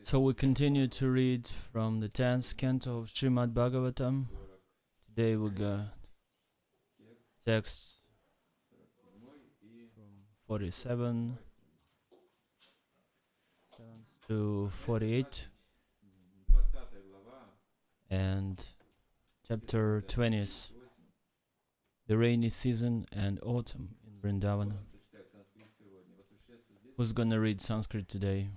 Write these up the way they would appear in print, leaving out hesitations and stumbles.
So we continue to read from the 10th canto of Srimad Bhagavatam. Today we got texts from 47 to 48 and chapter 20, the rainy season and autumn in Vrindavana. Who's gonna read Sanskrit today?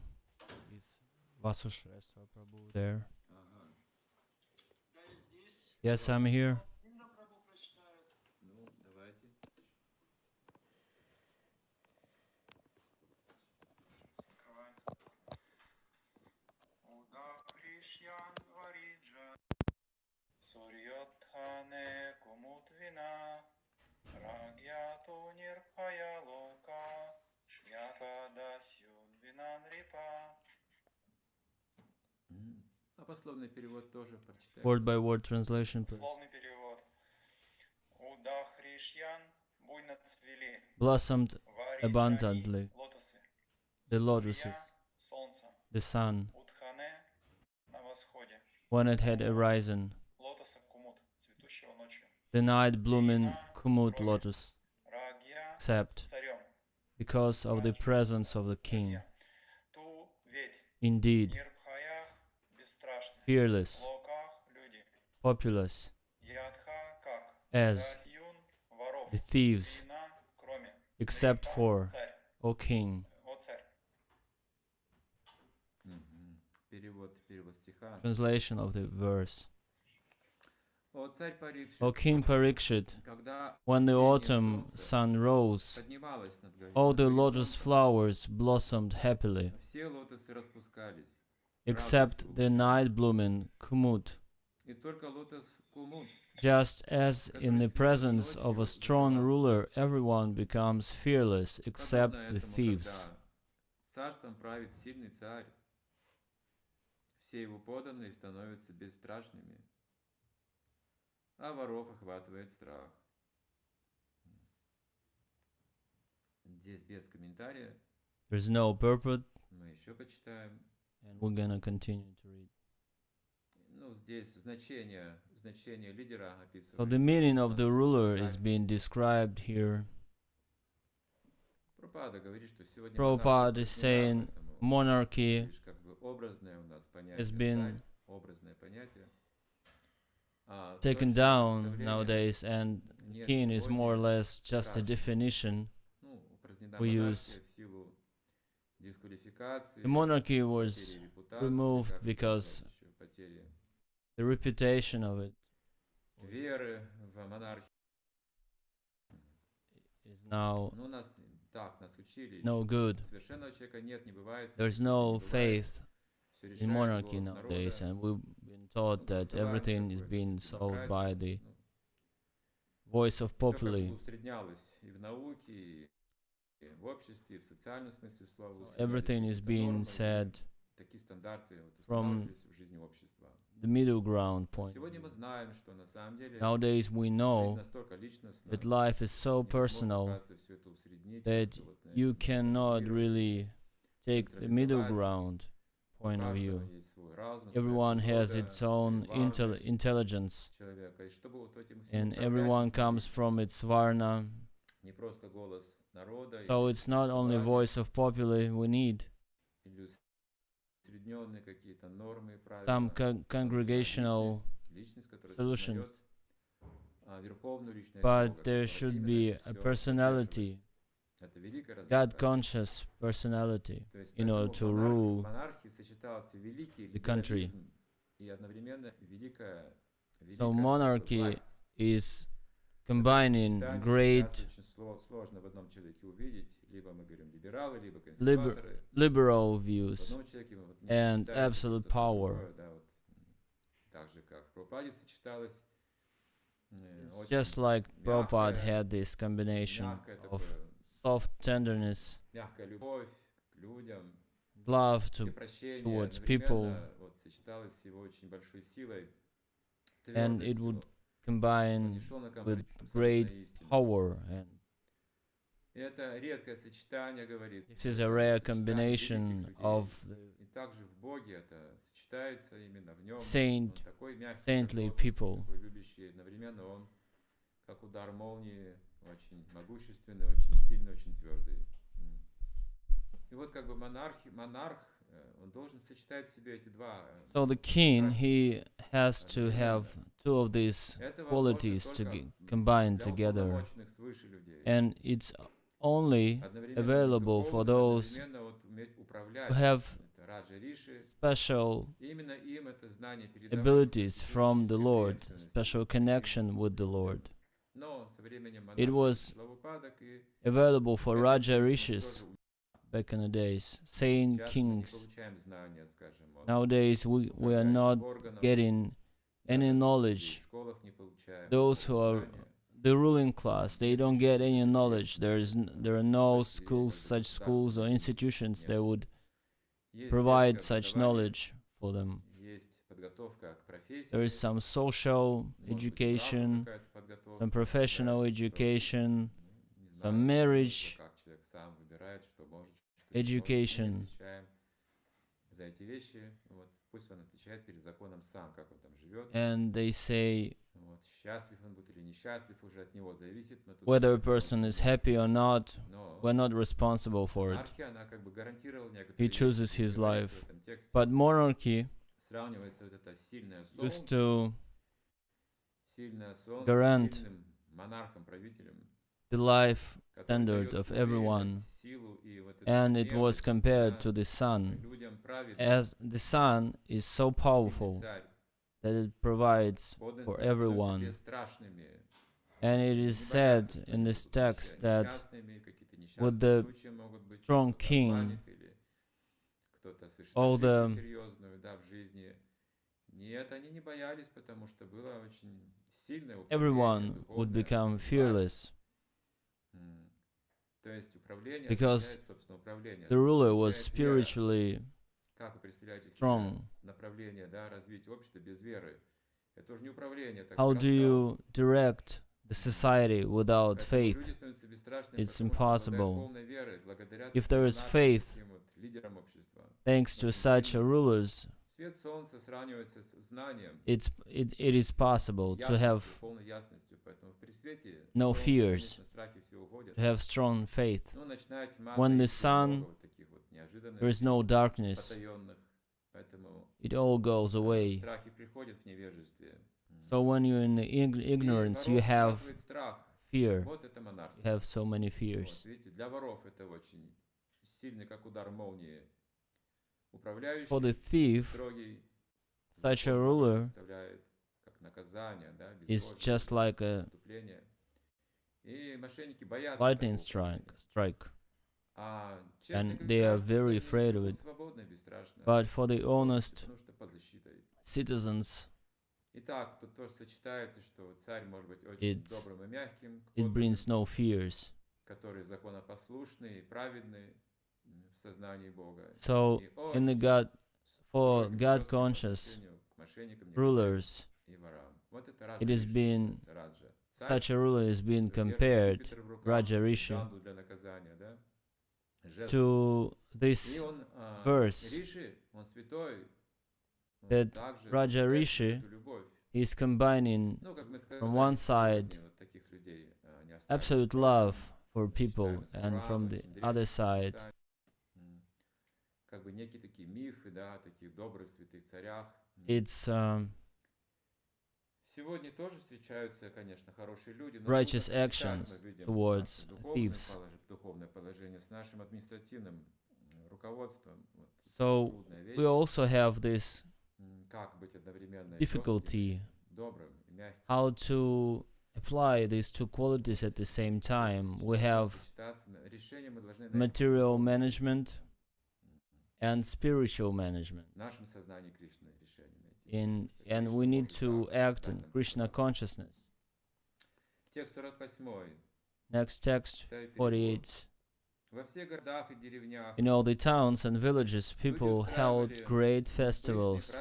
Vasudeva Prabhu there? Yes, I'm here. Word by word translation, please. Blossomed abundantly the lotuses, the sun, when it had arisen, the night blooming kumut lotus, except because of the presence of the king. Indeed, fearless, populous, as the thieves, except for, O king. Translation of the verse. O King Parīkṣit, when the autumn sun rose, all the lotus flowers blossomed happily, except the night-blooming kumut. Just as in the presence of a strong ruler everyone becomes fearless except the thieves. There's no purport, and we're gonna continue to read. So the meaning of the ruler is being described here. Prabhupada is saying monarchy has been taken down nowadays, and king is more or less just a definition we use. The monarchy was removed because the reputation of it is now no good. There's no faith in monarchy nowadays, and we've been taught that everything is being solved by the voice of populi. Everything is being said from the middle ground point. Nowadays we know that life is so personal that you cannot really take the middle ground point of view. Everyone has its own intelligence, and everyone comes from its varna. So it's not only voice of populi we need. Some congregational solutions, but there should be a personality, God-conscious personality, in order to rule the country. So monarchy is combining great liberal views and absolute power. It's just like Prabhupada had this combination of soft tenderness, love towards people, and it would combine with great power. And this is a rare combination of the saintly people. So the king, he has to have two of these qualities to combine together, and it's only available for those who have special abilities from the Lord, special connection with the Lord. It was available for Raja Rishis back in the days, saint kings. Nowadays we are not getting any knowledge. Those who are the ruling class, they don't get any knowledge. There are no schools, such schools or institutions that would provide such knowledge for them. There is some social education, some professional education, some marriage education. And they say whether a person is happy or not, we're not responsible for it. He chooses his life. But monarchy used to grant the life standard of everyone, and it was compared to the sun, as the sun is so powerful that it provides for everyone. And it is said in this text that with the strong king, all the everyone would become fearless, because the ruler was spiritually strong. How do you direct the society without faith? It's impossible. If there is faith, thanks to such rulers, it is possible to have no fears, to have strong faith. When the sun, there is no darkness, it all goes away. So when you're in ignorance, you have fear. You have so many fears. For the thief, such a ruler is just like a lightning strike, and they are very afraid of it. But for the honest citizens, it brings no fears. So for God conscious rulers, it has been, such a ruler is being compared, Raja Rishi, to this verse, that Raja Rishi is combining from one side absolute love for people, and from the other side it's righteous actions towards thieves. So we also have this difficulty how to apply these two qualities at the same time. We have material management and spiritual management. And we need to act in Krishna consciousness. Next text, 48. In all the towns and villages, people held great festivals,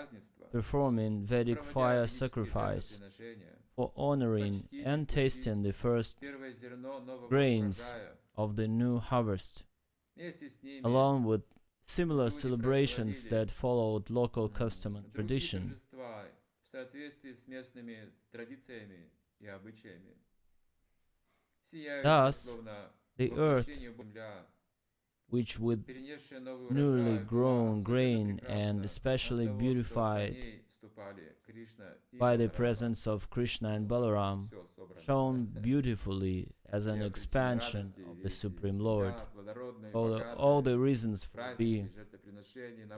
performing Vedic fire sacrifice for honoring and tasting the first grains of the new harvest, along with similar celebrations that followed local custom and tradition. Thus, the earth, which with newly grown grain and especially beautified by the presence of Kṛṣṇa and Balarāma, shone beautifully as an expansion of the Supreme Lord. All the reasons for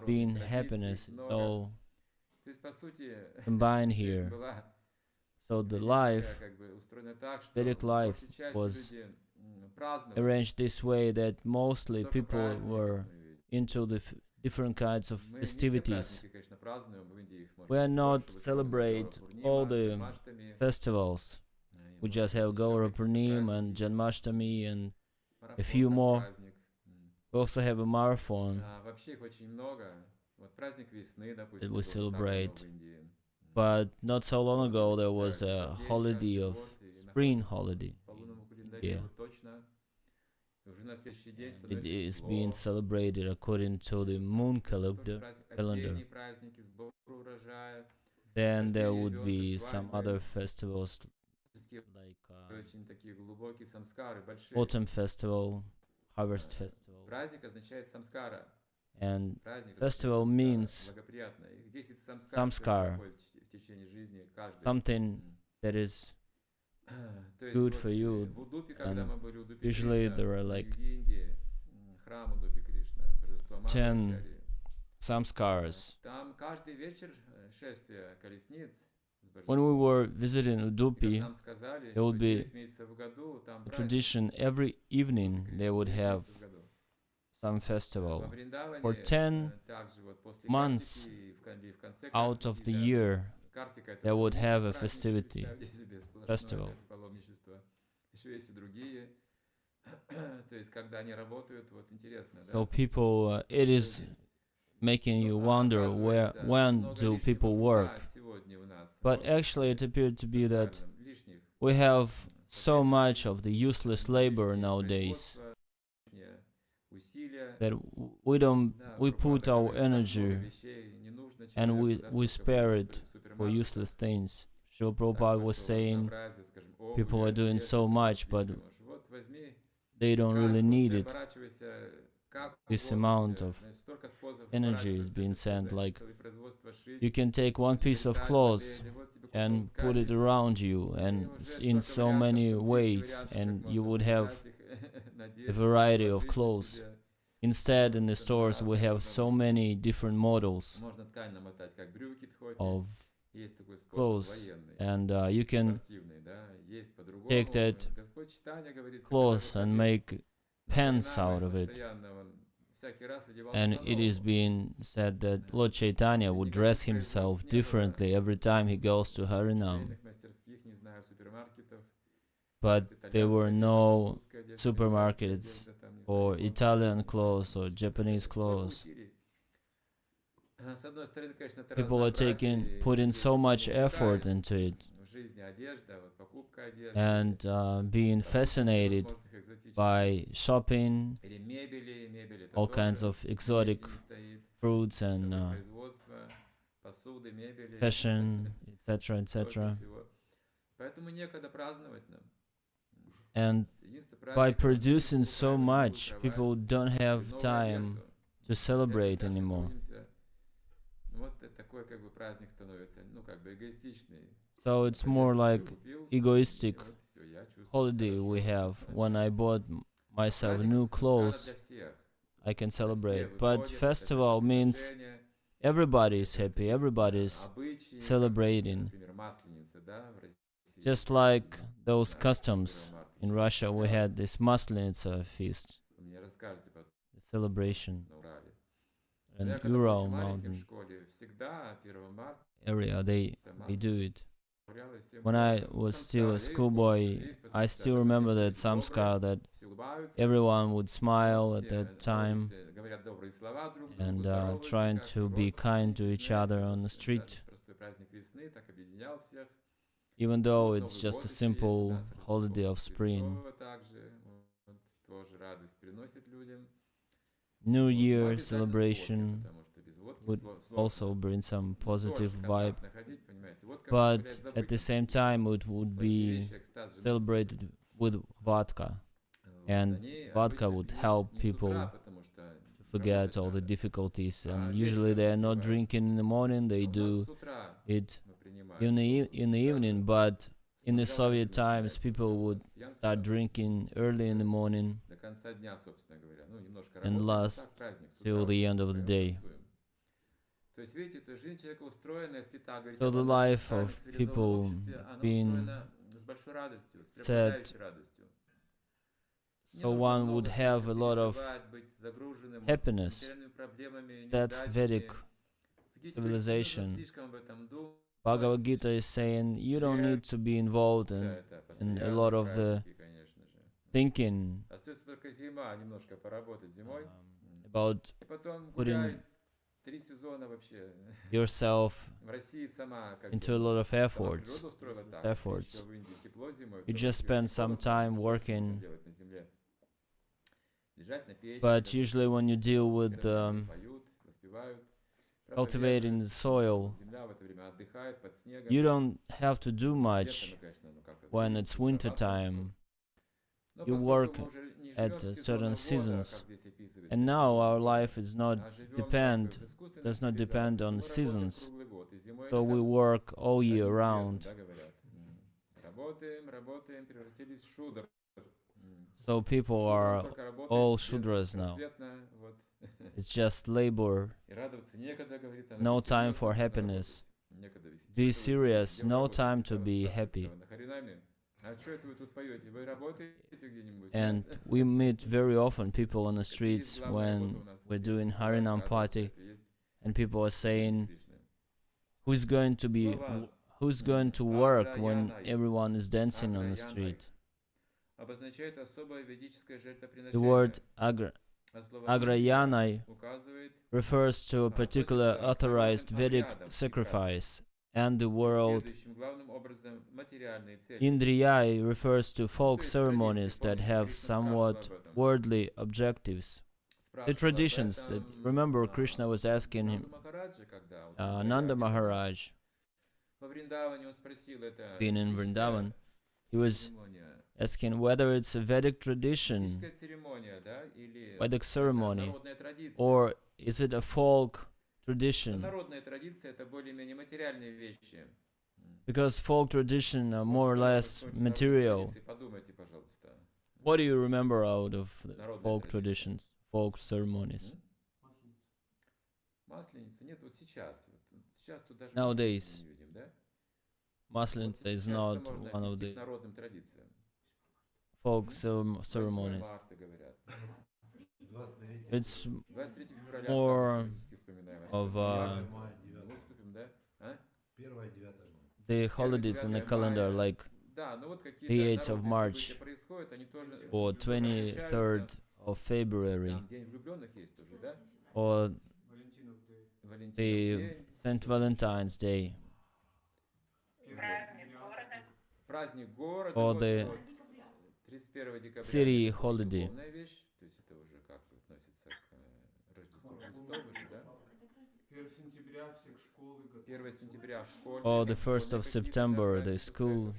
being happiness is all combined here. So the life, Vedic life, was arranged this way that mostly people were into the different kinds of festivities. We are not celebrate all the festivals. We just have Gaura Purnima and Janmashtami and a few more. We also have a marathon that we celebrate. But not so long ago there was a holiday of spring holiday in India. It is being celebrated according to the moon calendar. Then there would be some other festivals like autumn festival, harvest festival. And festival means samskara, something that is good for you. And usually there are like 10 samskaras. When we were visiting Udupi, there would be a tradition every evening they would have some festival. For 10 months out of the year, they would have a festival. So people, it is making you wonder when do people work. But actually it appeared to be that we have so much of the useless labor nowadays that we put our energy and we spare it for useless things. Srila Prabhupada was saying people are doing so much, but they don't really need it. This amount of energy is being sent. Like, you can take one piece of cloth and put it around you, and in so many ways, and you would have a variety of clothes. Instead, in the stores, we have so many different models of clothes, and you can take that clothes and make pants out of it. And it is being said that Lord Chaitanya would dress himself differently every time he goes to Harinam. But there were no supermarkets for Italian clothes or Japanese clothes. People are putting so much effort into it and being fascinated by shopping, all kinds of exotic fruits and fashion, etc., etc. And by producing so much, people don't have time to celebrate anymore. So it's more like egoistic holiday we have. When I bought myself new clothes, I can celebrate. But festival means everybody is happy, everybody is celebrating. Just like those customs in Russia, we had this Maslenitsa feast, the celebration. And Ural mountain area, they do it. When I was still a schoolboy, I still remember that samskar, that everyone would smile at that time and trying to be kind to each other on the street, even though it's just a simple holiday of spring. New Year celebration would also bring some positive vibe, but at the same time it would be celebrated with vodka, and vodka would help people to forget all the difficulties. And usually they are not drinking in the morning, they do it in the evening, but in the Soviet times people would start drinking early in the morning and last till the end of the day. So the life of people being set, so one would have a lot of happiness. That's Vedic civilization. Bhagavad Gita is saying you don't need to be involved in a lot of the thinking about putting yourself into a lot of efforts. You just spend some time working, but usually when you deal with cultivating the soil, you don't have to do much when it's winter time. You work at certain seasons, and now our life does not depend on seasons, so we work all year round. So people are all Shudras now. It's just labor, no time for happiness. Be serious, no time to be happy. And we meet very often people on the streets when we're doing Harinam party, and people are saying, who's going to work when everyone is dancing on the street? The word Agrayanai refers to a particular authorized Vedic sacrifice, and the word Indriyai refers to folk ceremonies that have somewhat worldly objectives. The traditions, remember Krishna was asking him, Nanda Maharaj, being in Vrindavan, he was asking whether it's a Vedic tradition, Vedic ceremony, or is it a folk tradition? Because folk tradition are more or less material. What do you remember out of the folk traditions, folk ceremonies? Nowadays, Maslenitsa is not one of the folk ceremonies. It's more of the holidays in the calendar, like the 8th of March or 23rd of February, or the St. Valentine's Day, or the city holiday, or the 1st of September, the school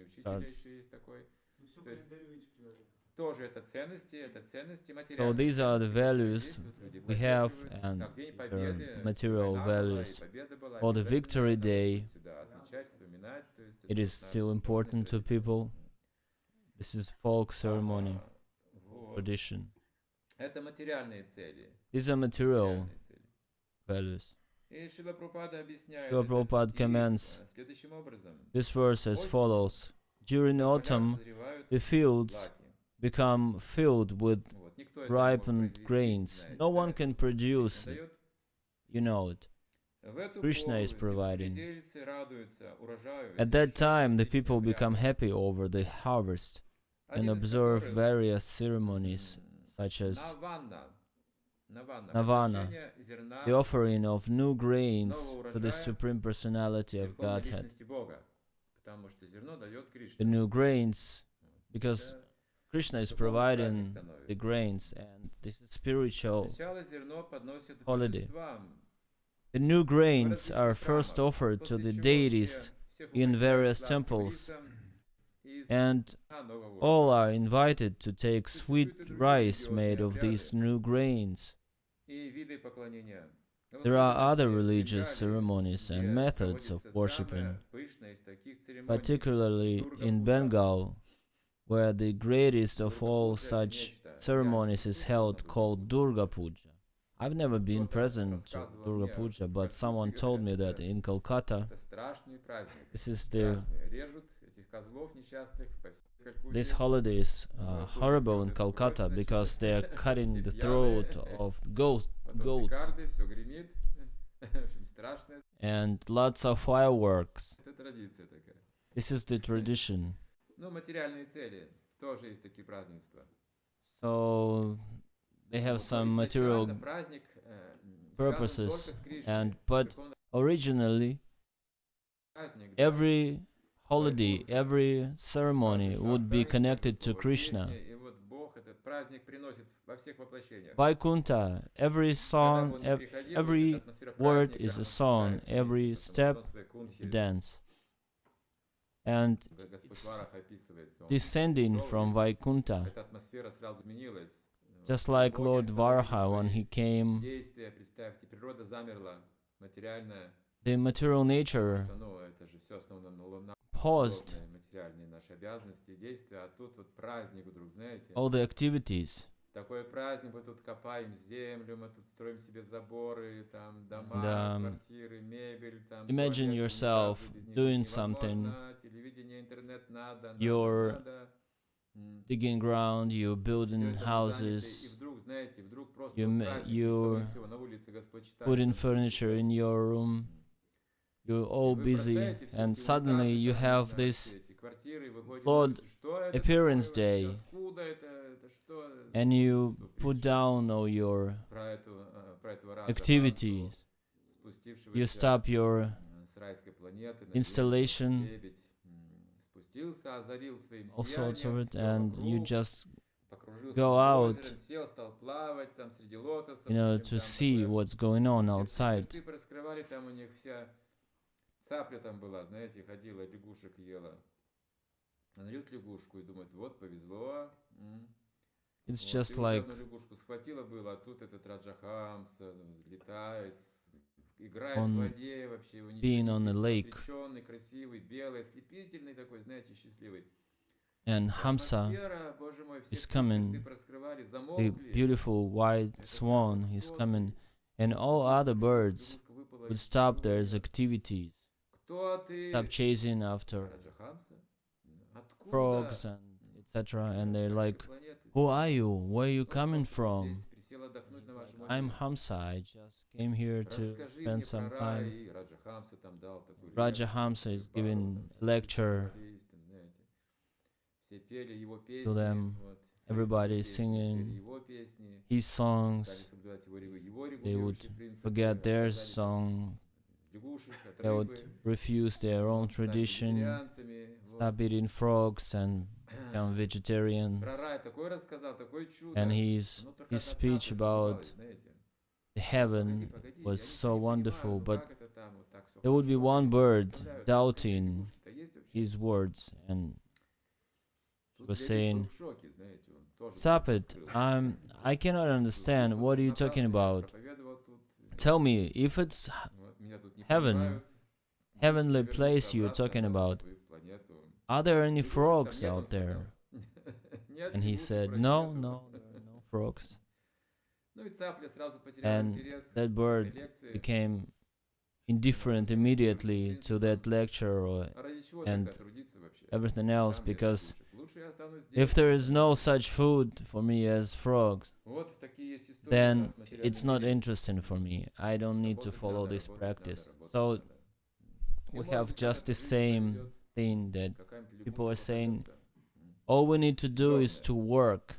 starts. So these are the values we have, and these are material values. For the Victory Day, it is still important to people. This is folk ceremony, tradition. These are material values. Srila Prabhupada comments this verse as follows: during autumn, the fields become filled with ripened grains. No one can produce it. You know it. Krishna is providing. At that time, the people become happy over the harvest and observe various ceremonies such as Navana, the offering of new grains to the Supreme Personality of Godhead. The new grains, because Krishna is providing the grains, and this is spiritual holiday. The new grains are first offered to the deities in various temples, and all are invited to take sweet rice made of these new grains. There are other religious ceremonies and methods of worshipping, particularly in Bengal, where the greatest of all such ceremonies is held, called Durga Puja. I've never been present to Durga Puja, but someone told me that in Kolkata, this holiday is horrible in Kolkata because they are cutting the throat of goats, and lots of fireworks. This is the tradition. So they have some material purposes, but originally every holiday, every ceremony would be connected to Krishna. Vaikuntha, every song, every word is a song, every step is a dance. And it's descending from Vaikuntha. Just like Lord Varaha, when he came, the material nature paused all the activities. And, imagine yourself doing something. You're digging ground, you're building houses, you're putting furniture in your room, you're all busy, and suddenly you have this Lord Appearance Day, and you put down all your activities, you stop your installation, all sorts of it, and you just go out, to see what's going on outside. It's just like on being on a lake, and Hamsa is coming, the beautiful white swan is coming, and all other birds would stop their activities, stop chasing after frogs and etc. And they're like, "Who are you? Where are you coming from?" "I'm Hamsa, I just came here to spend some time." Raja Hamsa is giving a lecture to them. Everybody is singing his songs. They would forget their song. They would refuse their own tradition, stop eating frogs and become vegetarians. And his speech about the heaven was so wonderful, but there would be one bird doubting his words, and was saying, "Stop it, I cannot understand, what are you talking about? Tell me, if it's heavenly place you're talking about, are there any frogs out there?" And he said, no, there are no frogs. And that bird became indifferent immediately to that lecture and everything else, because if there is no such food for me as frogs, then it's not interesting for me. I don't need to follow this practice. So we have just the same thing that people are saying, all we need to do is to work.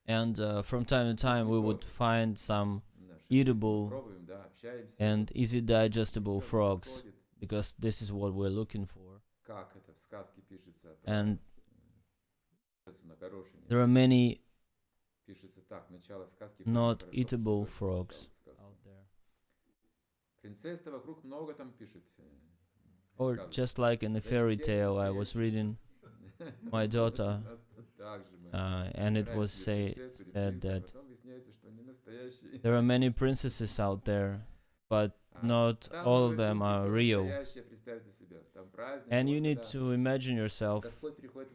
And from time to time we would find some eatable and easy digestible frogs, because this is what we're looking for. And there are many not eatable frogs out there. Or just like in the fairy tale I was reading, my daughter, and it was said that there are many princesses out there, but not all of them are real. And you need to imagine yourself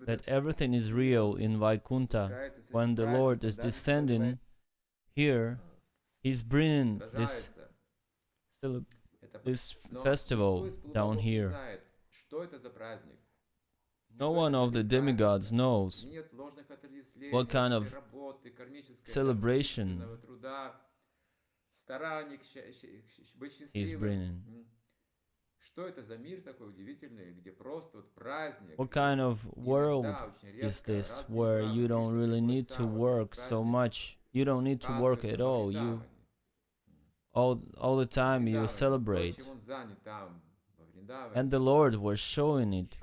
that everything is real in Vaikuntha. When the Lord is descending here, He's bringing this festival down here. No one of the demigods knows what kind of celebration He's bringing. What kind of world is this where you don't really need to work so much? You don't need to work at all. You all the time you celebrate. And the Lord was showing it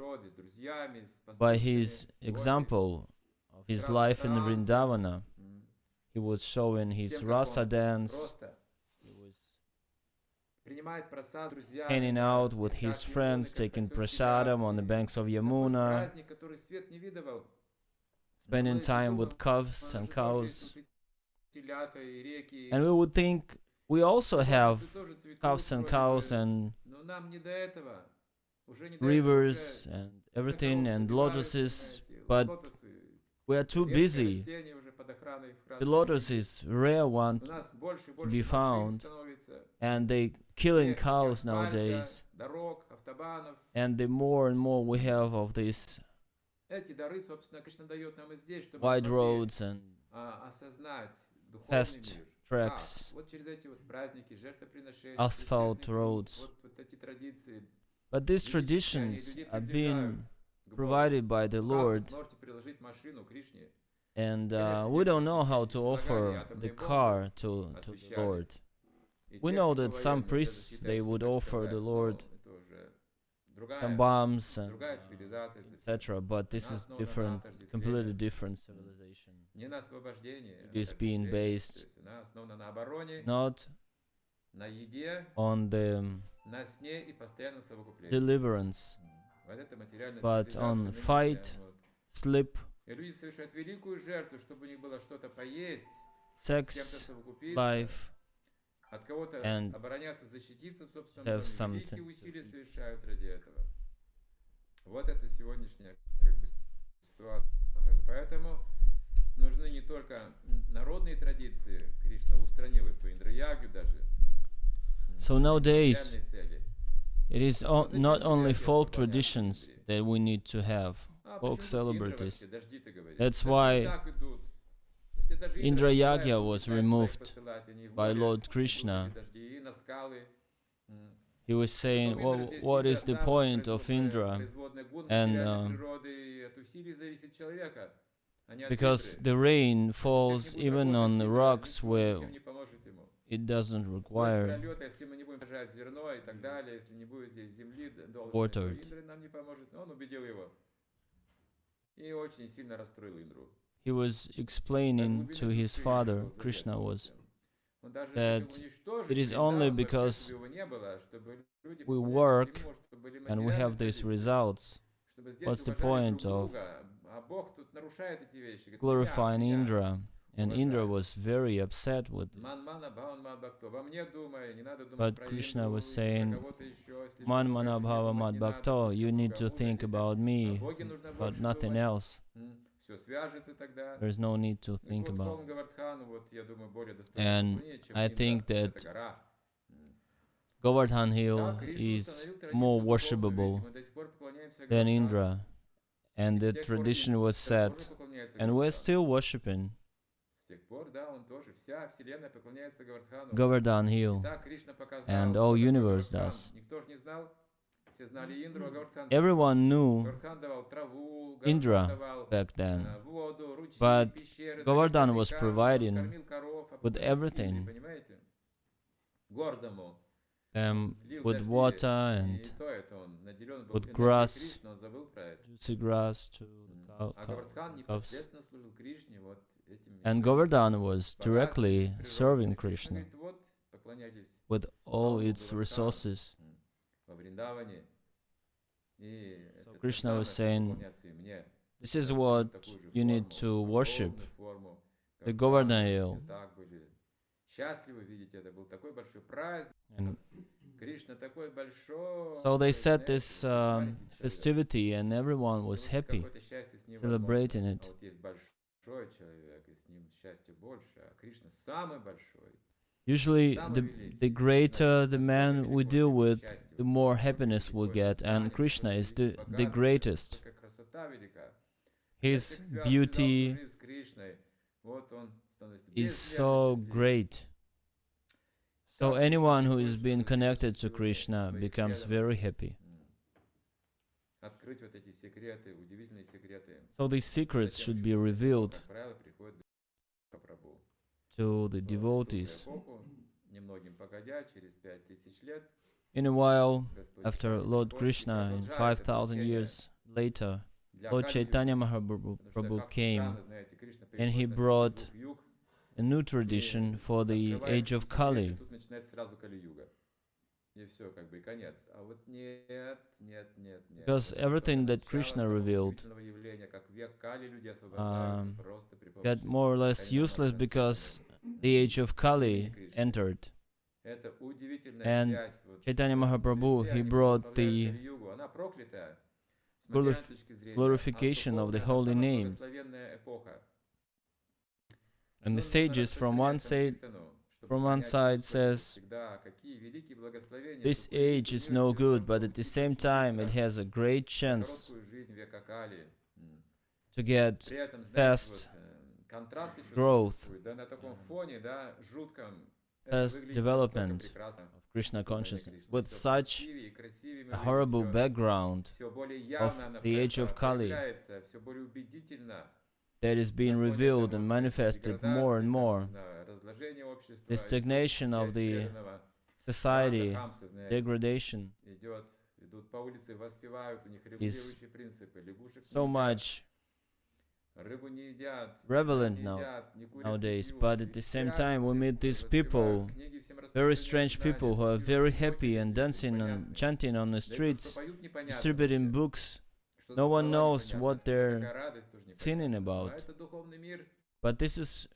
by His example of His life in Vrindavana. He was showing His rasa dance. He was hanging out with His friends, taking prasadam on the banks of Yamuna, spending time with calves and cows. And we would think we also have calves and cows and rivers and everything and lotuses, but we are too busy. The lotus is rare one to be found, and they killing cows nowadays. And the more and more we have of these wide roads and fast tracks, asphalt roads. But these traditions are being provided by the Lord, and we don't know how to offer the car to the Lord. We know that some priests, they would offer the Lord some bombs and etc., but this is different, completely different civilization. It is being based not on the deliverance, but on fight, sleep, sex, life, and have something. Вот это сегодняшняя ситуация. Поэтому нужны не только народные традиции. Кришна устранил эту индра-ягу даже. So nowadays, it is not only folk traditions that we need to have, folk celebrities. That's why Indra Yagya was removed by Lord Krishna. He was saying, well, what is the point of Indra? And because the rain falls even on the rocks where it doesn't require water. He was explaining to his father, Krishna was, that it is only because we work and we have these results. What's the point of glorifying Indra? And Indra was very upset with this. But Krishna was saying, Man mana bhava mad bhakto, you need to think about me, about nothing else. There's no need to think about it. And I think that Govardhan Hill is more worshipable than Indra, and the tradition was set, and we're still worshipping Govardhan Hill, and all universe does. Everyone knew Indra back then, but Govardhan was providing with everything. them Лил with дожди, water и and то это он наделен был with энергией grass, Кришны, он забыл про это. juicy grass to the А Гавардхан cows. непосредственно служил Кришне вот этими And своими Govardhan was богатствами directly природными. serving И Кришна Krishna говорит, вот, поклоняйтесь with all Богу its Гавардхану resources. во Вриндаване. И So это то Krishna was самое, saying, поклоняться и мне. this is Такую what же you need форму, to worship, ровную форму. the Гавардхан, Govardhan все hill. так были счастливы видеть, это был такой большой праздник. And Кришна такой большой. so they set знаете, this вот есть маленький человек. festivity, and everyone was Думаете, happy, какое-то счастье с ним celebrating возможно. it. А вот есть большой человек, и с ним счастье больше, а Кришна самый большой. Usually, Самый the великий. greater the Настолько man we велико deal его with, счастье, the вот more настолько happiness we'll велико его get. And знание, Krishna настолько is велик the богатство, greatest. настолько красота велика. His Человек связывал beauty свою жизнь с Кришной, вот он становится is безмерно so счастливым. great. So Так anyone who Кришна is хочет being увидеть connected to счастливыми Krishna своих becomes преданных. very happy. Открыть вот эти секреты, удивительные секреты. So these secrets Затем should еще be после этого, revealed как правило, приходит к прабху. to the В ту же devotees. эпоху, немногим погодя, через 5000 лет, In a while, Господь after Кришна Lord приходит и Krishna, in продолжает это 5,000 учение years later, для Lord Кали-юга. Chaitanya Mahaprabhu Потому что, Prabhu как ни came странно, знаете, Кришна and he приходит на brought стыке двух юг, a new и tradition for the открывает age of секреты, Kali. тут начинается сразу Кали-юга. И все, как бы и конец. А вот нет. Because Вот everything только that начало Krishna самого revealed удивительного явления, как век Кали люди освобождаются просто при got помощи more or less Харинама useless Санкиртана. because the age of Kali Имени Кришны. entered. Это удивительная And связь. Вот, Chaitanya Mahaprabhu, везде he они brought благословляют the Кали-югу. Она проклятая с glorif- материальной точки зрения. А с glorification of the духовной она holy самая names. благословенная эпоха. And Но the нужно sages from one распределять side, Санкиртану, чтобы from one понять side чувство says, всегда, какие великие благословения this супруги age is имеют no через good, то, but что at the учитель same time it человека has a great за chance короткую жизнь века Кали. to get При этом, знаете, fast вот, контраст еще growth, существует, да, на таком фоне, да, жутком. Это fast выглядит настолько development прекрасно. of Krishna Сознание consciousness. Кришны. With Всё such красивее и красивее мы a видим, horrible всё- background всё более of явно она the age of Kali проявляется, всё более убедительно. that is being На фоне revealed этого and всей manifested more and деградации, там, more, не знаю, разложения общества, the и stagnation of часть the преданного society, хамса, знаете, degradation идут по улице, воспевают, у них is регулирующие принципы, лягушек не so едят, much рыбу не едят, prevalent мясо не now едят, не курят, не nowadays. пьют, But at the same time, we meet these people, книги всем very распространяют strange знания, people who are цитируют very стихи, happy and какие-то dancing and непонятные. chanting on the Да и то, что streets, поют, непонятно distributing вообще. books. Что No за one слова, knows непонятно. what Но they're такая радость тоже singing непонятна. А about. это духовный мир, But this is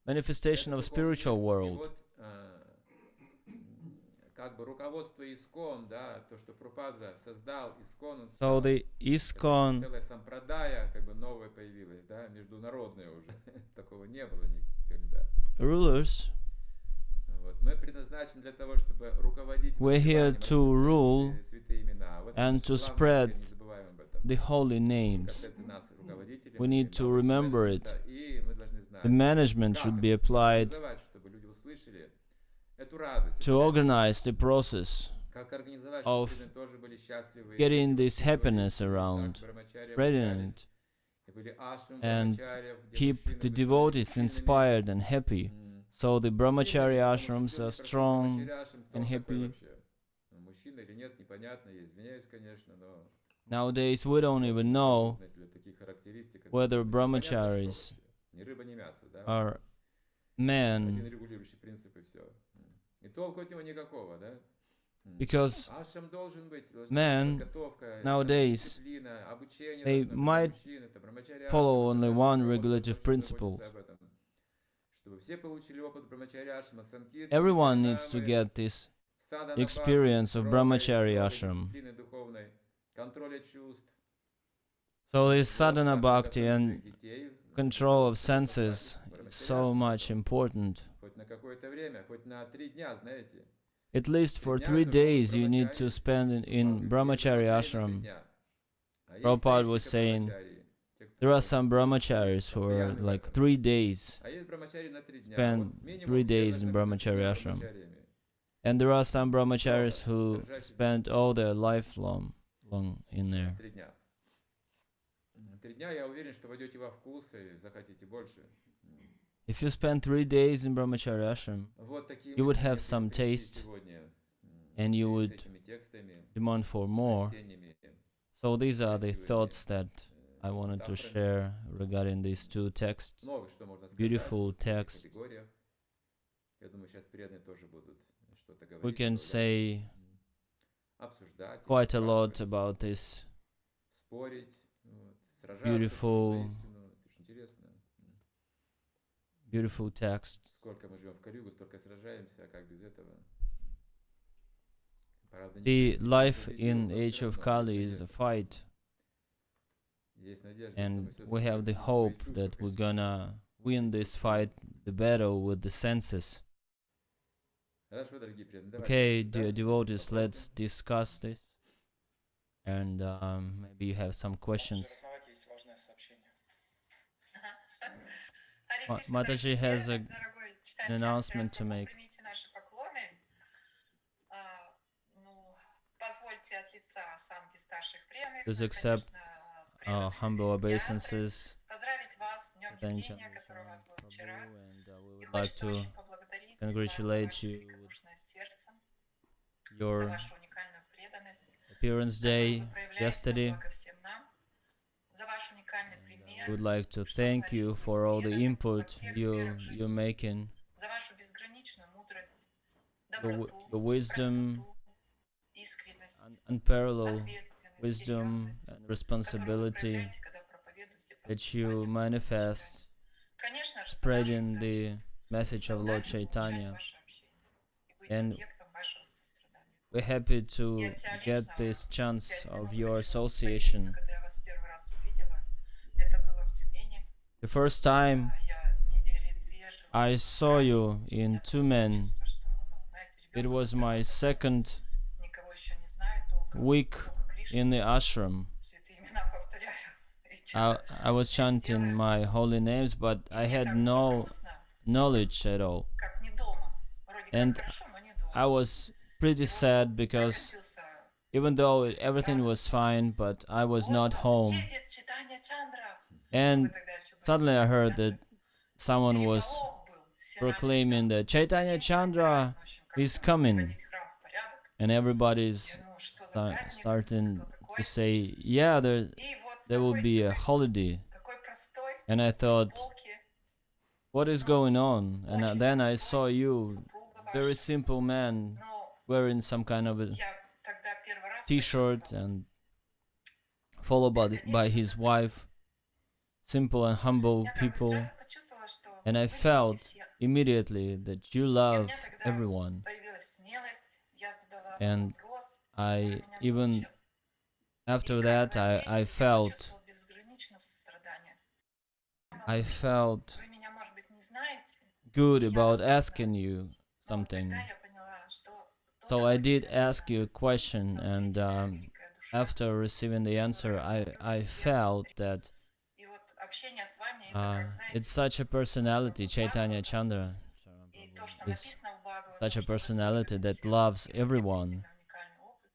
manifestation это of духовный spiritual мир. И world. вот как бы руководство ISKCON, да, то, что Прабхупада создал ISKCON, он So стал the ISKCON целая сампрадая, как бы новая появилась, да, международная уже. Такого не было никогда. rulers, Вот. Мы предназначены для того, чтобы руководить we're here воспеванием, to rule распространять святые имена. Вот and это to наша главная цель, spread не забываем об этом. the holy В names. касается нас, руководителей, We need to мы remember менеджмента, it. и мы должны знать, The management как should be это всё applied организовать, чтобы люди услышали эту радость. to organize the process Как организовать, of чтобы преданные тоже были счастливы, getting и this люди happiness как around, брамачари spreading обучались, it, и были ашрамы and брамачариев, где keep мужчины the были devotees мужчинами. inspired and happy. So the brahmachari Мужчины, ashrams потому are что сегодня strong брахмачари ашрам, кто and он такой happy. вообще? Мужчина или нет, непонятно, я извиняюсь, конечно, но Nowadays, we don't even know знаете, для таких характеристик это whether непонятно, что brahmacharis вообще. Ни рыба, ни мясо, да? are Один men, регулирующий принцип и все. И толку от него никакого, да? because Ашрам должен быть, должна men быть подготовка, nowadays, дисциплина, обучение they должно быть might мужчин, это брамачари follow ашрам, only это one Господь regulative очень principle. заботится об этом. Чтобы все получили опыт брамачари ашрама, санкиртаны, Everyone needs to харинамы, get this садхана experience of бхакти, brahmachari строгой ashram. дисциплины духовной, контроля чувств. So this Вот sadhana как bhakti подготовить and своих детей, control of чтобы senses брамачари is so ашрам, much important. хоть на какое-то время, хоть на 3 дня, знаете. At least for 3 days you need to spend in brahmachari ashram. Prabhupada was saying there are some brahmacharis who are like 3 days, spend 3 days in brahmachari ashram. And there are some brahmacharis who spend all their life long in there. 3 дня. 3 дня, я уверен, что войдете во вкус и захотите больше. If you spend 3 days in brahmachari ashram, Вот такие you would мысли have мне some пришли taste сегодня. and you would этими текстами demand for more. осенними. So these are the thoughts that I wanted to Метафорами. share regarding these two texts. Много что можно сказать Beautiful в этих texts. категориях. Я думаю, сейчас преданные тоже будут что-то We говорить, can добавлять, say обсуждать, или quite a lot спрашивать, about this спорить, вот, сражаться beautiful, за истину. Это же интересно. beautiful text. Сколько мы живем в Кали-югу, столько сражаемся, а как без этого? Правда, The никто life не победил, in но age всё of равно Kali есть is a надежда. fight, Есть надежда, что and мы we всё-таки have the победим свои hope чувства, that we're хоть gonna win this fight, the battle with the senses. Хорошо, дорогие преданные, Okay, давайте dear обсуждать devotees, вопросы. let's discuss this, and maybe you have some questions. Есть важное сообщение. Mataji has an announcement to make. Примите наши поклоны. Позвольте от лица санги старших преданных, Please accept humble obeisances. поздравить вас с Днем Chaitanya Евгения, Chandra который у вас был Charan вчера. prabhu, and we И would like хочется to очень поблагодарить за congratulate ваше you великодушное сердце, за your вашу уникальную преданность, appearance которую day вы проявляете на yesterday. благо всем нам, за ваш уникальный пример, We would like to что thank значит you быть for all the преданным во input всех you're сферах жизни, making, за вашу безграничную мудрость, your доброту, wisdom, простоту, искренность, unparalleled ответственность, wisdom серьезность, and которую вы responsibility проявляете, когда проповедуете that под you названием manifest, Конечно же, с spreading удачей the message за of Lord удачу получать Chaitanya. ваше общение и быть And объектом вашего сострадания. we're happy Я to от себя get лично this chance 5 of минут your хочу поделиться, association. когда я вас первый раз увидела. Это было в Тюмени. The first time Я недели 2 жила I в saw храме. you У in меня такое Tumen, чувство, что, знаете, it ребенок was my second никого еще не знает толком, week только Кришну, in the ashram. святые имена повторяю. И I что-то was chanting сделаю. my holy names, but I Мне had так было no грустно, knowledge at all. как не дома. Вроде как And хорошо, но не дома. I was pretty sad because Прокатился even though everything was fine, but I was not home. едет Чайтанья Чандра. And Вы тогда еще были suddenly I Чайтанья heard Чандра. that someone was Переполох был. Все proclaiming начали that Chaitanya там Chandra в общем, как-то is coming. приводить храм в порядок. And everybody's Я думаю, что за праздник, starting кто to такой. say, yeah, И вот there will be a такой holiday. такой простой, And I thought, полки, what is going on? And очень then I простой, saw you, супруга very ваша. simple man, Но wearing some kind of a я тогда первый раз t-shirt почувствовала, and followed by his wife, simple and humble я как бы people. сразу почувствовала, что And I вы любите felt всех. immediately that you И у love меня тогда everyone. появилась смелость, я задала And вопрос, I который меня even мучил. after И that как вы I ответили, я felt почувствовала безграничное сострадание. I felt Вы меня, может быть, не знаете, good и я about вас не знаю. asking you Но something. тогда я поняла, что кто So I такой did Чайтанья ask you a Чандра. question, Это and удивительная великая душа, after receiving the answer, которая I любит всех. felt that И вот общение с вами, это как, it's знаете, such a personality, Chaitanya Bhagavatam. Chandra Charan И prabhu то, что is написано в Бхагаватам, such a что Господь personality любит that всех, loves и мы everyone. удивительно уникальный опыт.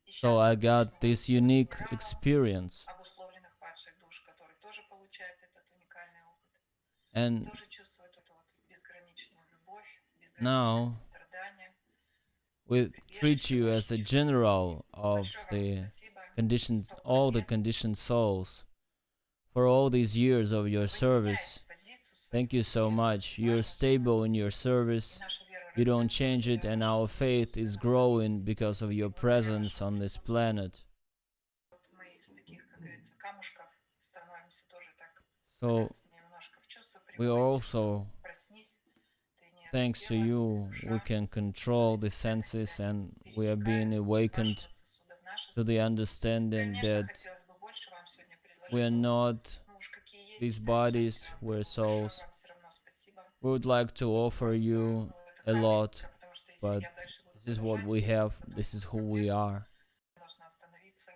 И So сейчас I лично got this с unique храмом experience, обусловленных падших душ, которые тоже получают этот уникальный опыт, and тоже чувствуют эту вот безграничную любовь, now безграничное сострадание. we treat you as a general of Большое вам the спасибо. conditioned, 100 all the лет. conditioned souls for all these years of your Вы не service. меняете позицию свою. Thank you so much. You're stable in your И service. наша вера You don't растет change it, благодаря and вашему our faith is присутствию. growing because of your presence on this planet. Вот мы из таких, как говорится, камушков становимся тоже так. So Если немножко в чувство we are приводите, что also, проснись, ты не это thanks to тело, you, ты we душа, can control the эти ценности, senses, они and we are being перетекают из awakened вашего сосуда в наше to the сосуд. understanding Конечно, that хотелось бы больше вам сегодня предложить, we are но not ну уж какие есть these Чайтанья bodies, Чандра, we're большое souls. вам все равно спасибо. We would like to offer Просто, you ну, это a камень, lot, потому что если but я дальше буду this is what продолжать, we have, потом this is who проблем we are. должна остановиться.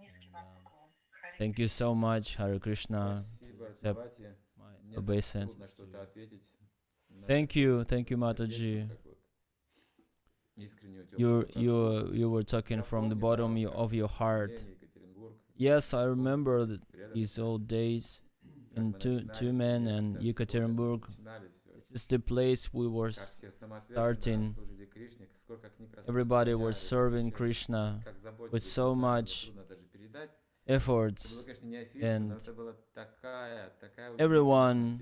Низкий вам поклон. Харе Thank you so much, Hare Krishna. Спасибо. Accept Давайте. my Мне трудно obeisances to что-то you. ответить. на Thank you сердечном, Mataji. как вот искреннюю теплую You were talking from the bottom of your heart. Екатеринбург. Yes, I remember Преданность, these old days как in мы начинали Tumen всё and несколько лет, Yekaterinburg. начинали всё. This is the place we were Как все самоотверженно starting служили Everybody was serving Krishna with so much efforts, and everyone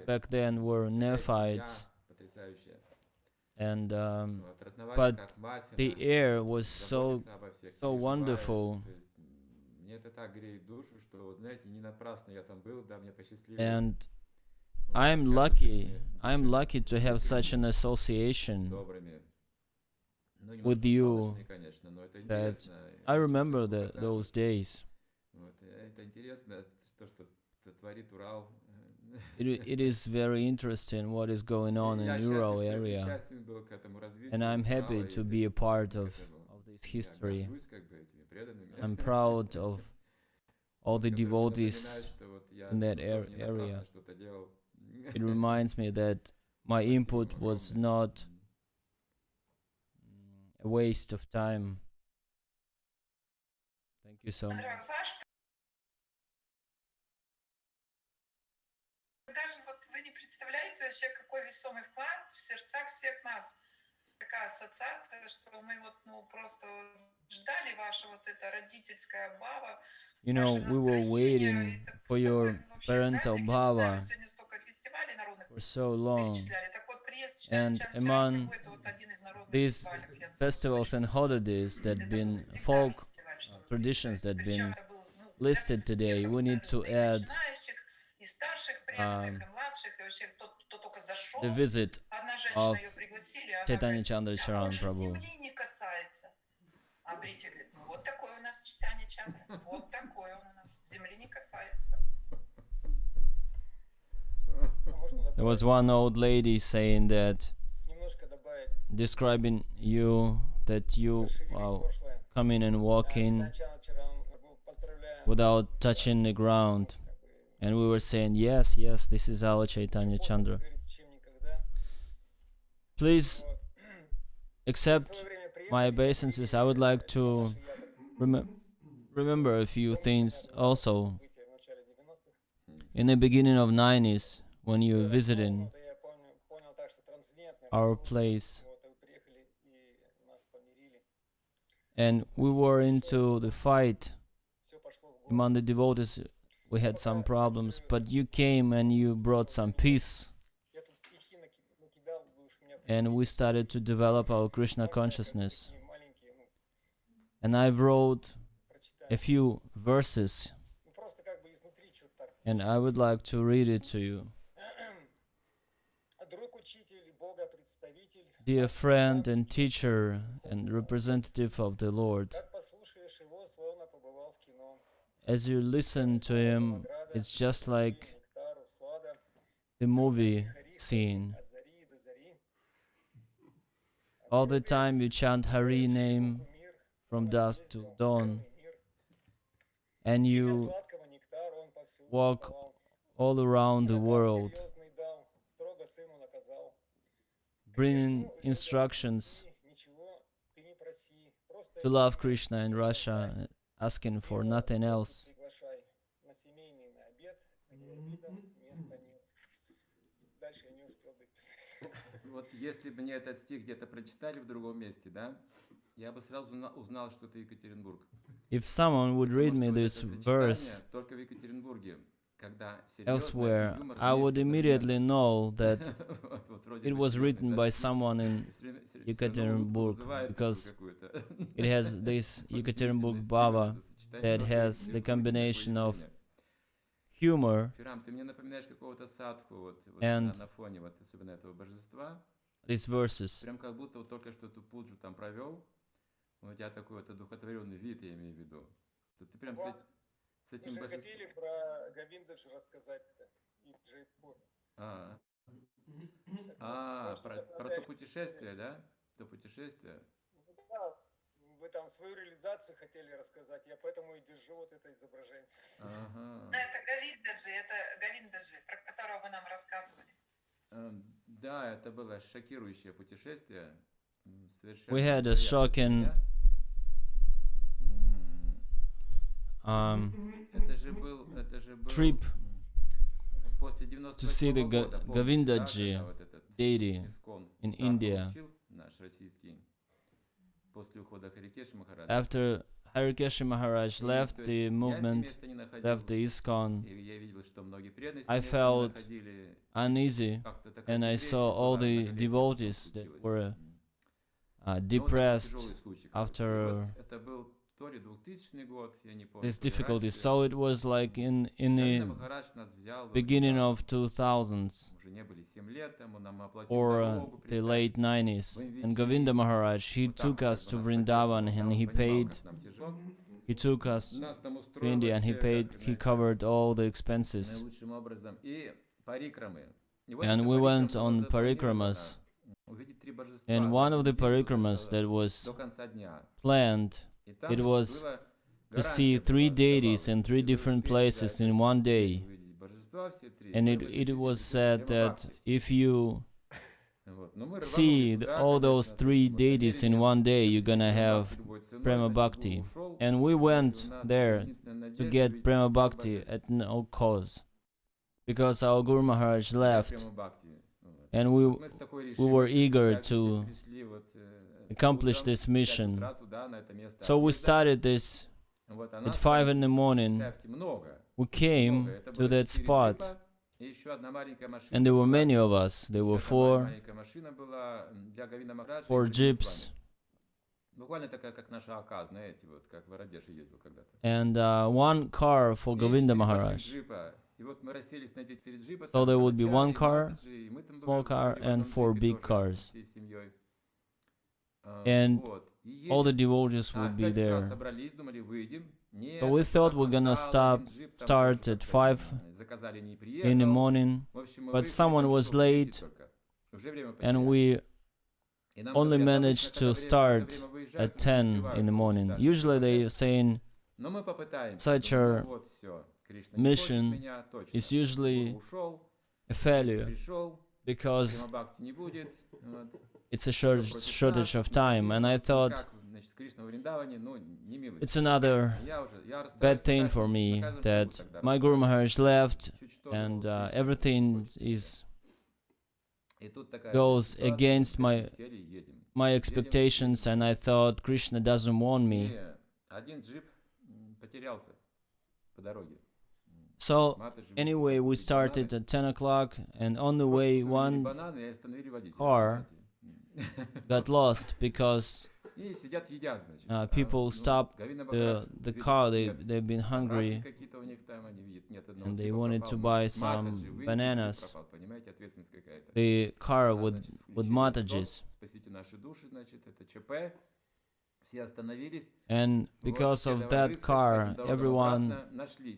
back then were neophytes, and but the air was so wonderful, and I'm lucky to have such an association with you, that I remember those days. It is very interesting what is going on in Ural area, and I'm happy to be a part of this history. I'm proud of all the devotees in that area. It reminds me that my input was not a waste of time. Thank you so much. Даже вот вы не представляете вообще, какой весомый вклад в сердца всех нас. Такая ассоциация, что мы вот, ну, просто ждали ваше вот это родительское бхава. You know, we were waiting for your parental bhava for so long. And among these festivals and holidays that been folk traditions that been listed today, we need to add the visit of Chaitanya Chandra Charan prabhu. Вот такой у нас Чайтанья Чандра. Вот такой он у нас. Земли не касается. There was one old lady saying that, describing you, that you come in and walk in without touching the ground. And we were saying, yes, yes, this is our Chaitanya Chandra. Please accept my obeisances. I would like to remember a few things also. In the beginning of 90s, when you were visiting our place, and we were into the fight among the devotees, we had some problems, but you came and you brought some peace, and we started to develop our Krishna consciousness. And I wrote a few verses, and I would like to read it to you. Dear friend and teacher and representative of the Lord, as you listen to him, it's just like the movie scene. All the time you chant Hari name from dusk to dawn, and you walk all around the world, bringing instructions to love Krishna in Russia, asking for nothing else. Вот если бы мне этот стих где-то прочитали в другом месте, да, я бы сразу узнал, что это Екатеринбург. If someone would read me this verse elsewhere, I would immediately know that it was written by someone in Yekaterinburg, because it has this Yekaterinburg Bhava that has the combination of humor and these verses. Прям как будто вот только что эту пуджу там провел, у тебя такой вот одухотворенный вид, я имею в виду. Ты прям с этим... Вы же хотели про Говиндаджи рассказать-то, и Джайпур. Про то путешествие, да? То путешествие. Да, вы там свою реализацию хотели рассказать, я поэтому и держу вот это изображение. Это Говиндаджи, про которого вы нам рассказывали. Да, это было шокирующее путешествие. We had a shocking trip to see the Govindaji deity in India. After Harikesha Maharaj left the movement, left the ISKCON, I felt uneasy, and I saw all the devotees that were depressed after these difficulties. So it was like in the beginning of 2000s or the late 90s, and Govinda Maharaj, he took us to Vrindavan, and he took us to India, and he covered all the expenses, and we went on parikramas. And one of the parikramas that was planned, it was to see 3 deities in 3 different places in one day. And it was said that if you see all those 3 deities in one day, you're gonna have Prema Bhakti. And we went there to get Prema Bhakti at no cost, because our Guru Maharaj left, and we were eager to accomplish this mission. So we started this at 5 in the morning. We came to that spot, and there were many of us. There were 4 jeeps, and 1 car for Govinda Maharaj. So there would be 1 car, small car, and 4 big cars. And all the devotees would be there. So we thought we're gonna start at 5 in the morning, but someone was late, and we only managed to start at 10 in the morning. Usually they are saying such a mission is usually a failure because it's a shortage of time. And I thought it's another bad thing for me that my Guru Maharaj left, and everything goes against my expectations, and I thought Krishna doesn't want me. So anyway, we started at 10 o'clock, and on the way 1 car got lost because people stopped the car. They've been hungry, and they wanted to buy some bananas. The car with Matajis. And because of that car, everyone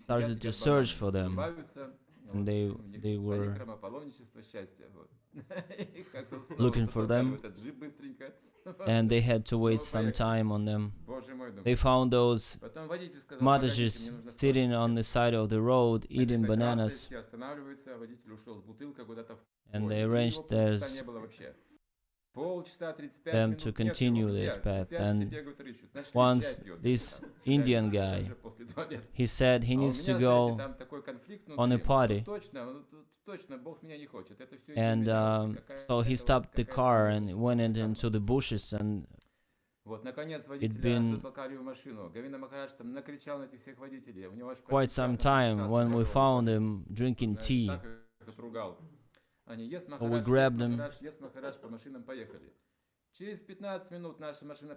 started to search for them, and they were looking for them, and they had to wait some time on them. They found those Matajis sitting on the side of the road eating bananas, and they arranged them to continue this path. And once this Indian guy, he said he needs to go on a party, and so he stopped the car and went into the bushes, and it'd been quite some time when we found him drinking tea. So we grabbed him,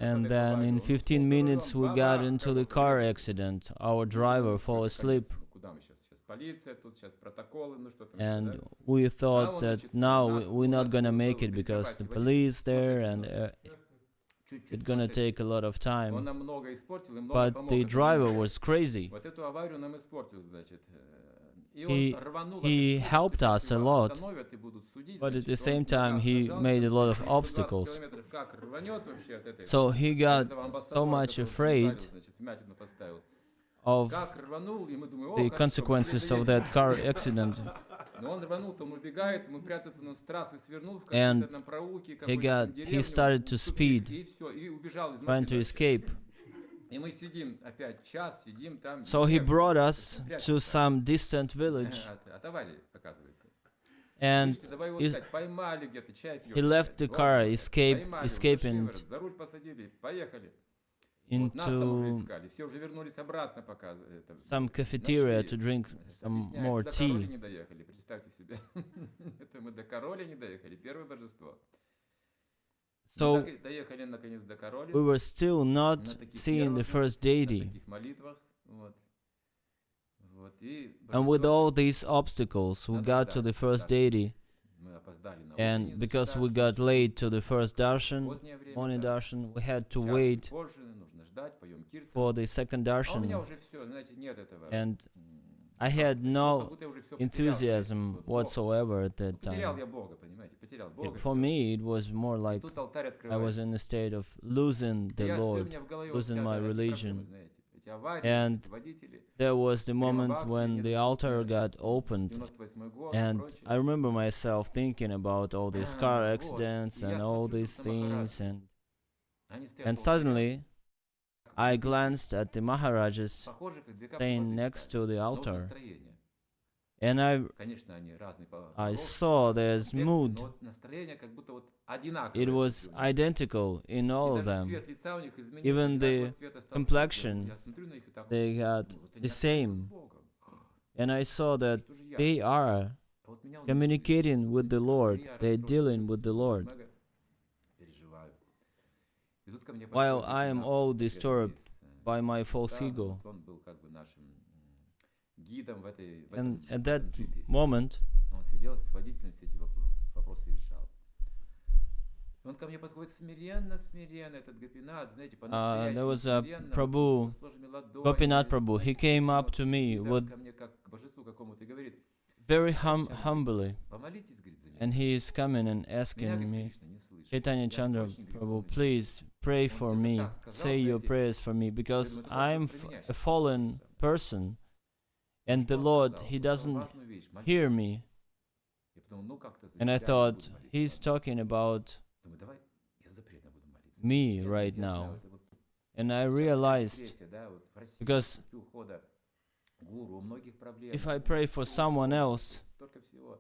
and then in 15 minutes we got into the car accident. Our driver fell asleep, and we thought that now we're not gonna make it because the police there, and it's gonna take a lot of time. But the driver was crazy. He helped us a lot, but at the same time he made a lot of obstacles. So he got so much afraid of the consequences of that car accident, and he started to speed, trying to escape. So he brought us to some distant village, and Вышли, давай его is- искать. Поймали где-то, чай пьем. he left the car, Поймали escaping его, за руль посадили, поехали. Вот, нас там уже into искали. Все уже вернулись обратно, пока это, some cafeteria нашли. to drink some Объясняется, more до Короли tea. не доехали, представьте себе. Это мы до Короли не доехали, первое божество. So Мы так и доехали наконец до Короли. we were still not На таких seeing the первых, first на deity. таких молитвах. Вот. Вот, и And with божество- all these obstacles, we got to the first deity. мы опоздали на And утренний, because we значит, got darshan, late to the first darshan, позднее время, morning да, darshan, we had to час wait позже, нужно ждать, поем киртан. for the second А у меня darshan. уже все, знаете, нет этого. And м, I had как no будто я уже всё потерял, enthusiasm вот Бог. whatsoever at that Потерял time. я Бога, понимаете, потерял Бога. For всё. me, it was more И like тут алтарь I открывается. was in a state of losing И the я стою, у Lord. меня в голове вот losing вся my эти religion. проблемы, знаете, эти аварии, And эти водители, There was the Прямо moment баксы, when нет, the altar got opened, 98-й год и and прочее. I remember myself thinking about all these car Вот. accidents И я and all смотрю these тут на Махараджа. things, and Они стоят and у алтаря, suddenly I как glanced at the Maharajas похожи, как две капли staying воды next стали. to the Но вот altar, настроение. and Конечно, они разные по I росту, saw разные there's комплекции, mood. но вот настроение как будто вот одинаковое. It was смотрю на них. identical in И all of даже them. цвет лица у них изменился, Even одинакового the цвета стал complexion, цвет. Я смотрю на них и так вот They got думаю, вот они the общаются с same, Богом. and I saw that Что же я? they are А вот меня он communicating with the Lord. И я They're расстроился, dealing with the Lord. мега переживаю. И тут ко мне While подходит I am Игнат, all первый disturbed из, by my false да, ego. вот он был как бы нашим гидом в And этом at that джипе. moment, Он сидел с водителем, все эти вопросы решал. И он ко мне подходит смиренно, смиренно, этот Гопинат, знаете, there по-настоящему was a смиренно, Prabhu, со сложными ладонями, Gopinath Prabhu. He знаете, came таким up вот to me видом with ко мне как к божеству какому-то и говорит: very Чандра, humbly, помолитесь, говорит, за меня. and he is coming and Меня, asking говорит, me, Кришна не слышит. Chaitanya Я Chandra очень Prabhu, греховный please pray Он for где-то me, так сказал, say your знаете, prayers for me, because думаю, это I'm просто про меня a сейчас fallen сказано. person, and Что the он Lord, сказал? He Он сказал doesn't важную вещь: молитесь. hear me. Я подумал, ну как-то за And I себя я thought, буду молиться, he's ладно. talking about Думаю, давай я запретно буду молиться. me Я right знаю, now. это вот And I сейчас realized, депрессия, да, вот в России because после ухода гуру у многих проблем. if I pray for someone else, Столько всего.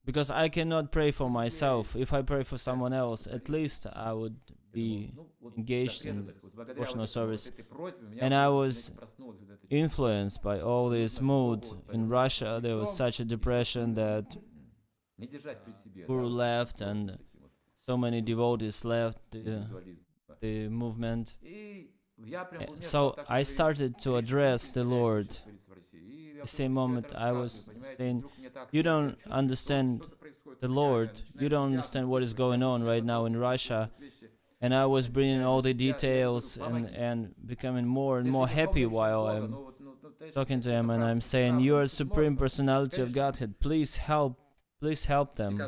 because I cannot pray for myself, if I pray for someone else, at least I would Я be думал, ну, вот engaged за in преданных, вот благодаря devotional вот этому, service. вот этой просьбе у меня And вот, I знаете, was проснулось вот это чувство. influenced by all this mood. In Russia, there was such a depression that Не держать при себе, Guru да, вот left таким and таким вот so many devotees left индивидуализмом. the movement. И я прям в уме So стал так I говорить: started to Кришна, address ты the не Lord. знаешь, что творится в России. И я The вдруг same всё moment это I was рассказываю, понимаете, saying, вдруг мне так you всё, я don't чувствую, understand что-то происходит the в мире, Lord, начинаю you don't understand what is going on right now in Russia. And I was bringing all the details and becoming more and more happy while I'm talking to him, and I'm saying, you are Supreme Personality of Godhead, please help them.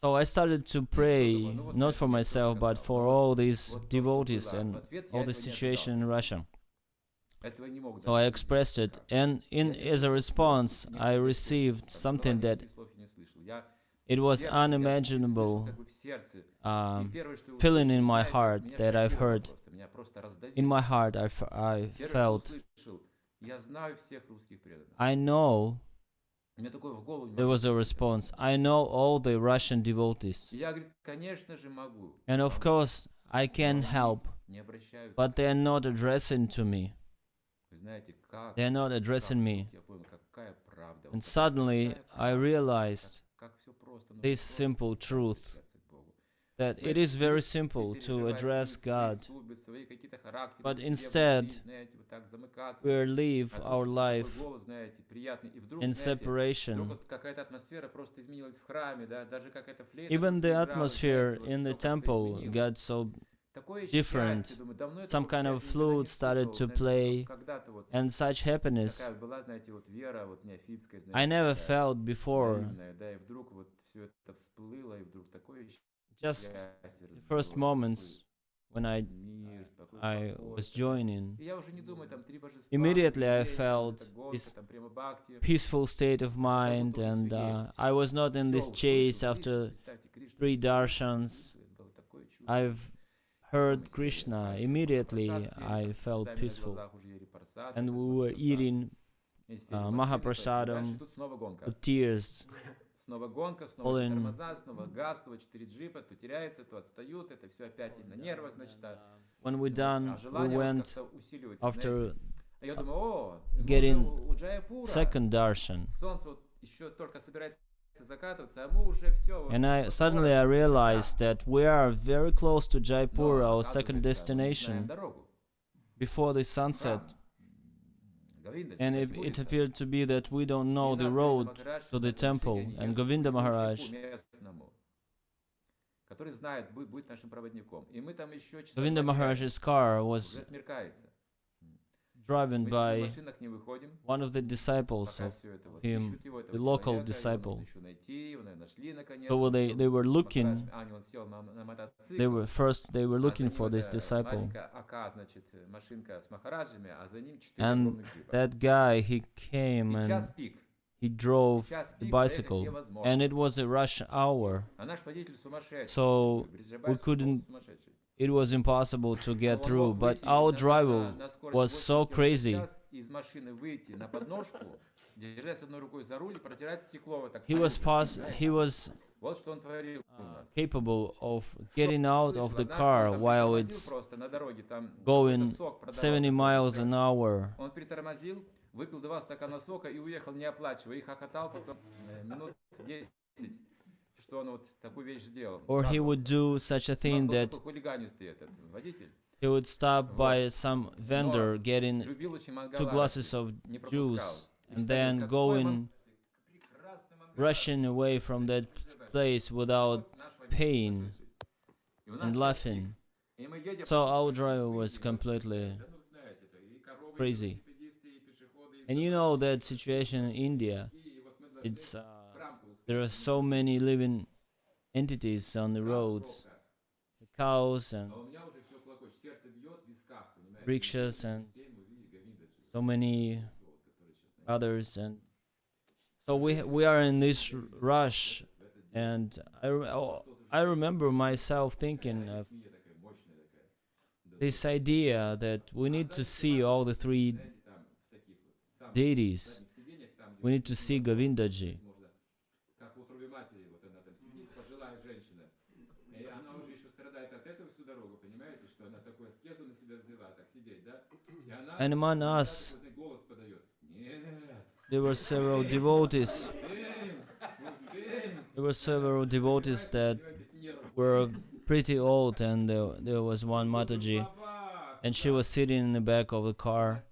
So I started to pray, not for myself, but for all these devotees and all the situation in Russia. So I expressed it, and as a response, I received something that it was unimaginable feeling in my heart that I've heard. In my heart, I felt, I know. There was a response. I know all the Russian devotees. And of course, I can help, but they are not addressing to me. They are not addressing me. And suddenly, I realized this simple truth, that it is very simple to address God, but instead we live our life in separation. Even the atmosphere in the temple got so different. Some kind of flute started to play, and such happiness I never felt before. Just the first moments when I was joining, immediately I felt this peaceful state of mind, and I was not in this chase after 3 darshans. I've heard Krishna. Immediately I felt peaceful, and we were eating Mahaprasadam with tears Снова гонка, снова falling. тормоза, снова газ, снова 4 джипа, то теряется, то отстают, это все опять на нервах, значит, When we're done, we желание вот went как-то усиливается, after знаете. А я думаю, о, мы getting уже у Джаяпура, second darshan. солнце вот еще только собирается закатываться, а мы уже все. And suddenly I realized that we are very close to Jaipur, our second destination, before the sunset. And it appeared to be that we don't know the road to the temple. And Govinda Maharaj, который знает, будет нашим проводником. И мы там еще Govinda Maharaj's car was driven by one of the disciples of him, the local disciple. So they were looking, they were looking for this disciple. And that guy, he came and he drove the bicycle, and it was a rush hour, so we couldn't, it was impossible to get through, but our driver was so crazy. He was capable of getting out of the car while it's going 70 miles an hour. Выпил 2 стакана сока и уехал, не оплачивая. И хохотал потом минут 10, что он вот такую вещь сделал. Or he would do such a thing that he would stop by some vendor getting 2 glasses of juice and then going, rushing away from that place without paying and laughing. So our driver was completely crazy. And you know that situation in India, it's there are so many living entities on the roads, the cows and rickshaws and so many others, and so we are in this rush, and I remember myself thinking of this idea that we need to see all the 3 deities. We need to see Govindaji. And among us, there were several devotees. There were several devotees that were pretty old, and there was one Mataji, and she was sitting in the back of the car.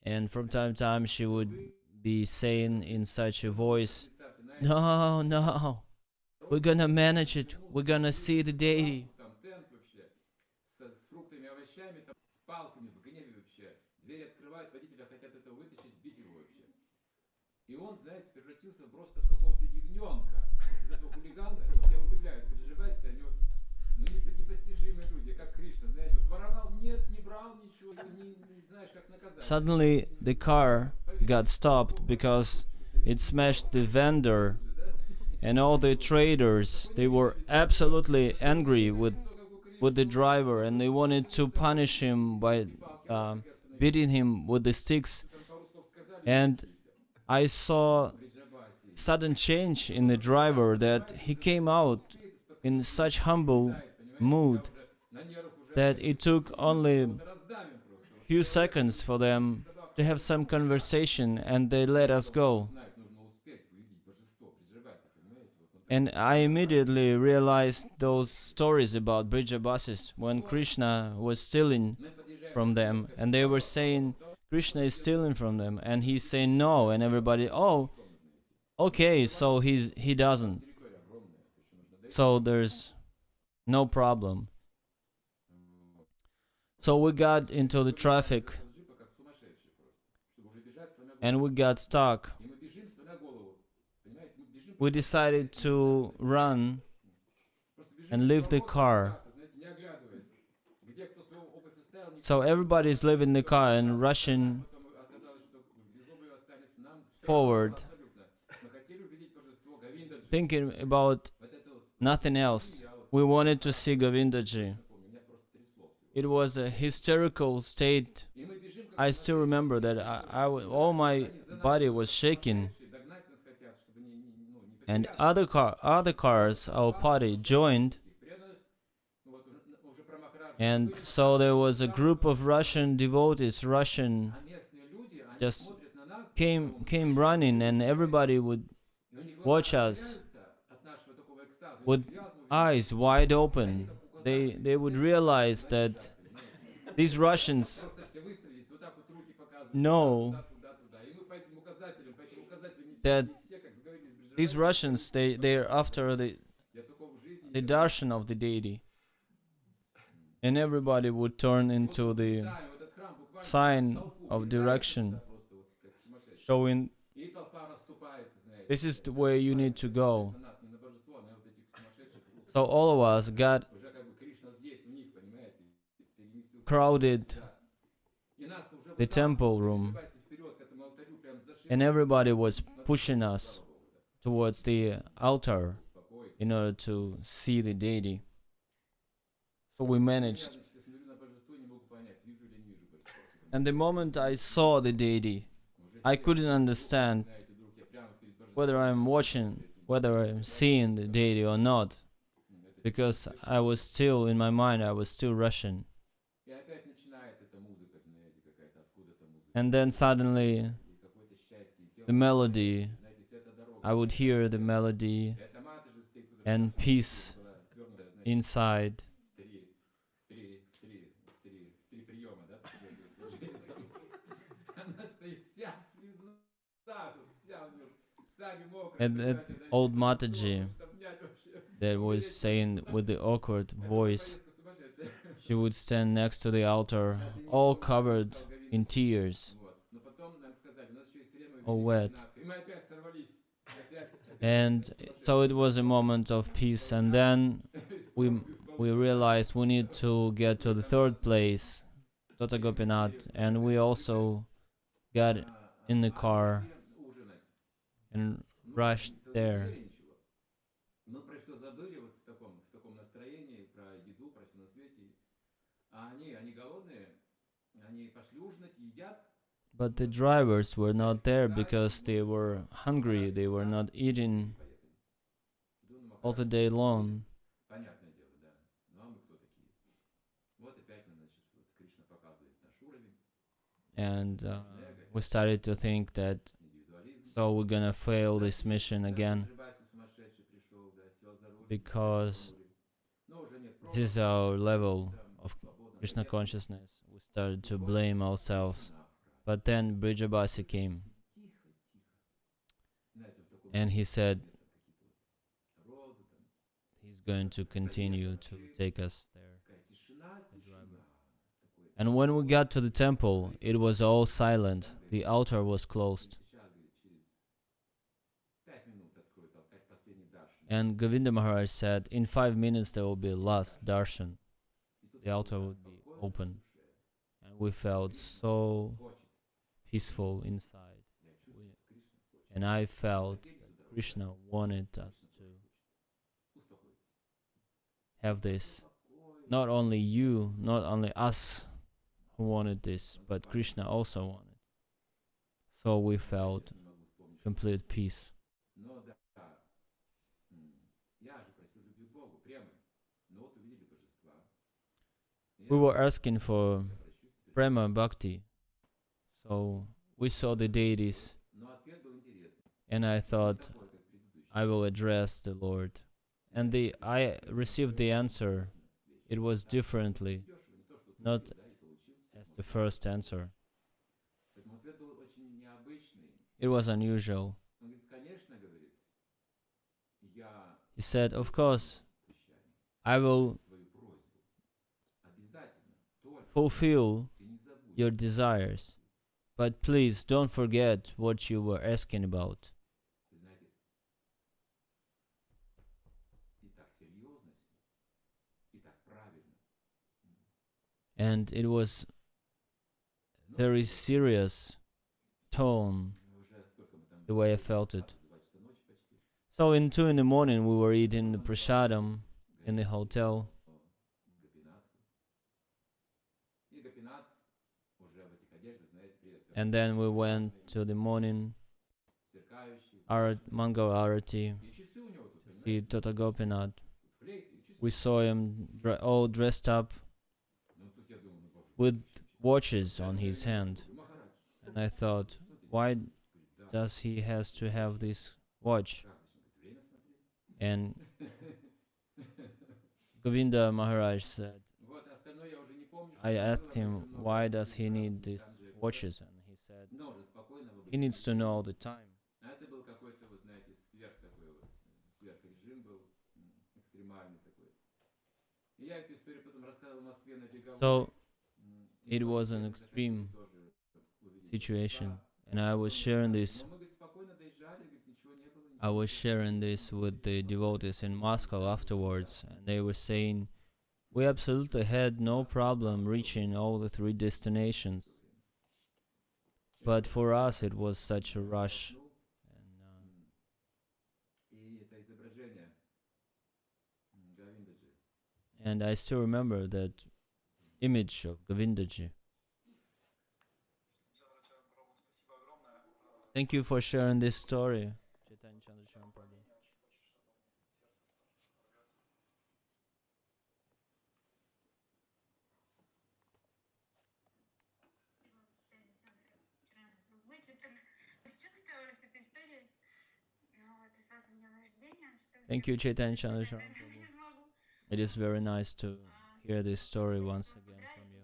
And from time to time she would be saying in such a voice, "No, no, we're gonna manage it. We're gonna see the deity." Suddenly the car got stopped because it smashed the vendor, and all the traders, they were absolutely angry with the driver, and they wanted to punish him by beating him with the sticks. And I saw sudden change in the driver, that he came out in such humble mood that it took only few seconds for them to have some conversation, and they let us go. And I immediately realized those stories about Brijabasis, when Kṛṣṇa was stealing from them, and they were saying Kṛṣṇa is stealing from them, and he's saying no, and everybody, oh, okay, so he doesn't. So there's no problem. So we got into the traffic, and we got stuck. We decided to run and leave the car. So everybody's leaving the car and rushing forward, thinking about nothing else. We wanted to see Govindaji. It was a hysterical state I still remember that all my body was shaking, and other cars, our party joined, and so there was a group of Russian devotees, just came running, and everybody would watch us with eyes wide open. They would realize that these Russians know that these Russians they're after the darshan of the deity, and everybody would turn into the sign of direction, showing this is the way you need to go. So all of us got crowded the temple room, and everybody was pushing us towards the altar in order to see the deity. So we managed. And the moment I saw the deity, I couldn't understand whether I'm seeing the deity or not, because I was still, in my mind, I was still Russian. And then suddenly, the melody, I would hear the melody and peace inside. And that old Mataji that was saying with the awkward voice, she would stand next to the altar, all covered in tears, all wet. And so it was a moment of peace, and then we realized we need to get to the third place, Tota Gopinath, and we also got in the car and rushed there. But the drivers were not there because they were hungry, they were not eating all the day long. And we started to think that, so we're gonna fail this mission again, because this is our level of Krishna consciousness. We started to blame ourselves. But then Brijabasi came, and he said he's going to continue to take us there. And when we got to the temple, it was all silent. The altar was closed. And Govinda Maharaj said, in 5 minutes there will be last darshan. The altar would be open. And we felt so peaceful inside. And I felt that Krishna wanted us to have this. Not only you, not only us who wanted this, but Krishna also wanted. So we felt complete peace. We were asking for prema bhakti, so we saw the deities, and I thought I will address the Lord. And I received the answer. It was differently, not as the first answer. It was unusual. He said, of course, I will fulfill your desires, but please don't forget what you were asking about. And it was very serious tone, the way I felt it. So in 2 in the morning we were eating the prasadam in the hotel. And then we went to the morning Mangal Arati to see Tata Gopinath. We saw him all dressed up with watches on his hand. And I thought, why does he has to have this watch? And Govinda Maharaj said, I asked him, why does he need these watches? And he said, he needs to know all the time. So it was an extreme situation, and I was sharing this with the devotees in Moscow afterwards, and they were saying, we absolutely had no problem reaching all the 3 destinations, but for us it was such a rush. And I still remember that image of Govindaji. Thank you for sharing this story, Chaitanya Chandra Charan prabhu. Thank you, Chaitanya Chandra Charan prabhu. It is very nice to hear this story once again from you.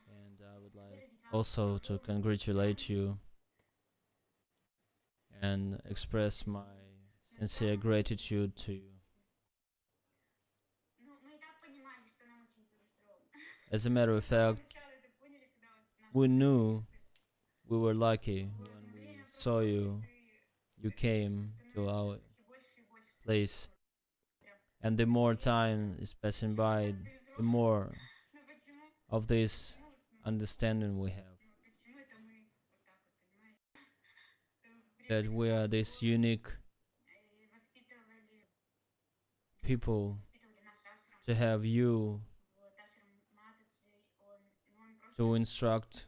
And I would like also to congratulate you and express my sincere gratitude to you. As a matter of fact, we knew we were lucky when we saw you. You came to our place, and the more time is passing by, the more of this understanding we have, that we are this unique people to have you to instruct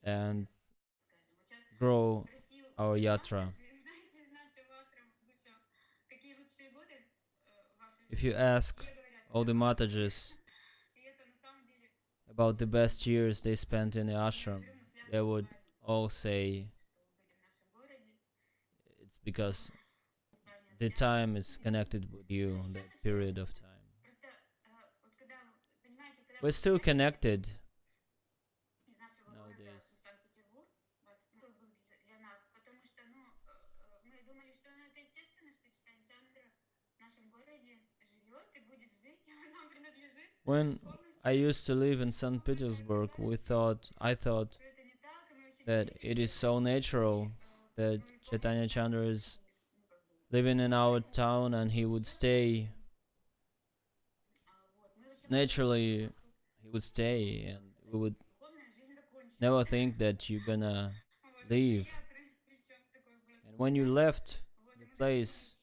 and grow our yatra. If you ask all the Matajis about the best years they spent in the ashram, they would all say it's because the time is connected with you, that period of time. We're still connected nowadays. When I used to live in St. Petersburg, I thought that it is so natural that Chaitanya Chandra is living in our town and he would stay. Naturally, he would stay, and we would never think that you're gonna leave. And when you left the place,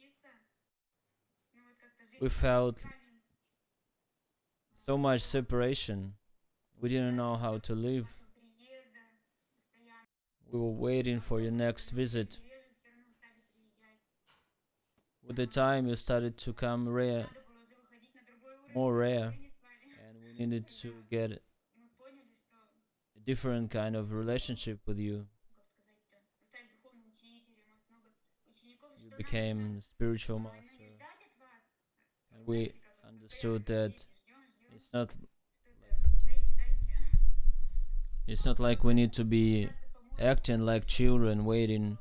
we felt so much separation. We didn't know how to live. We were waiting for your next visit. With the time, you started to come rare, more rare, and we needed to get a different kind of relationship with you. You became spiritual master, and we understood that it's not like we need to be acting like children waiting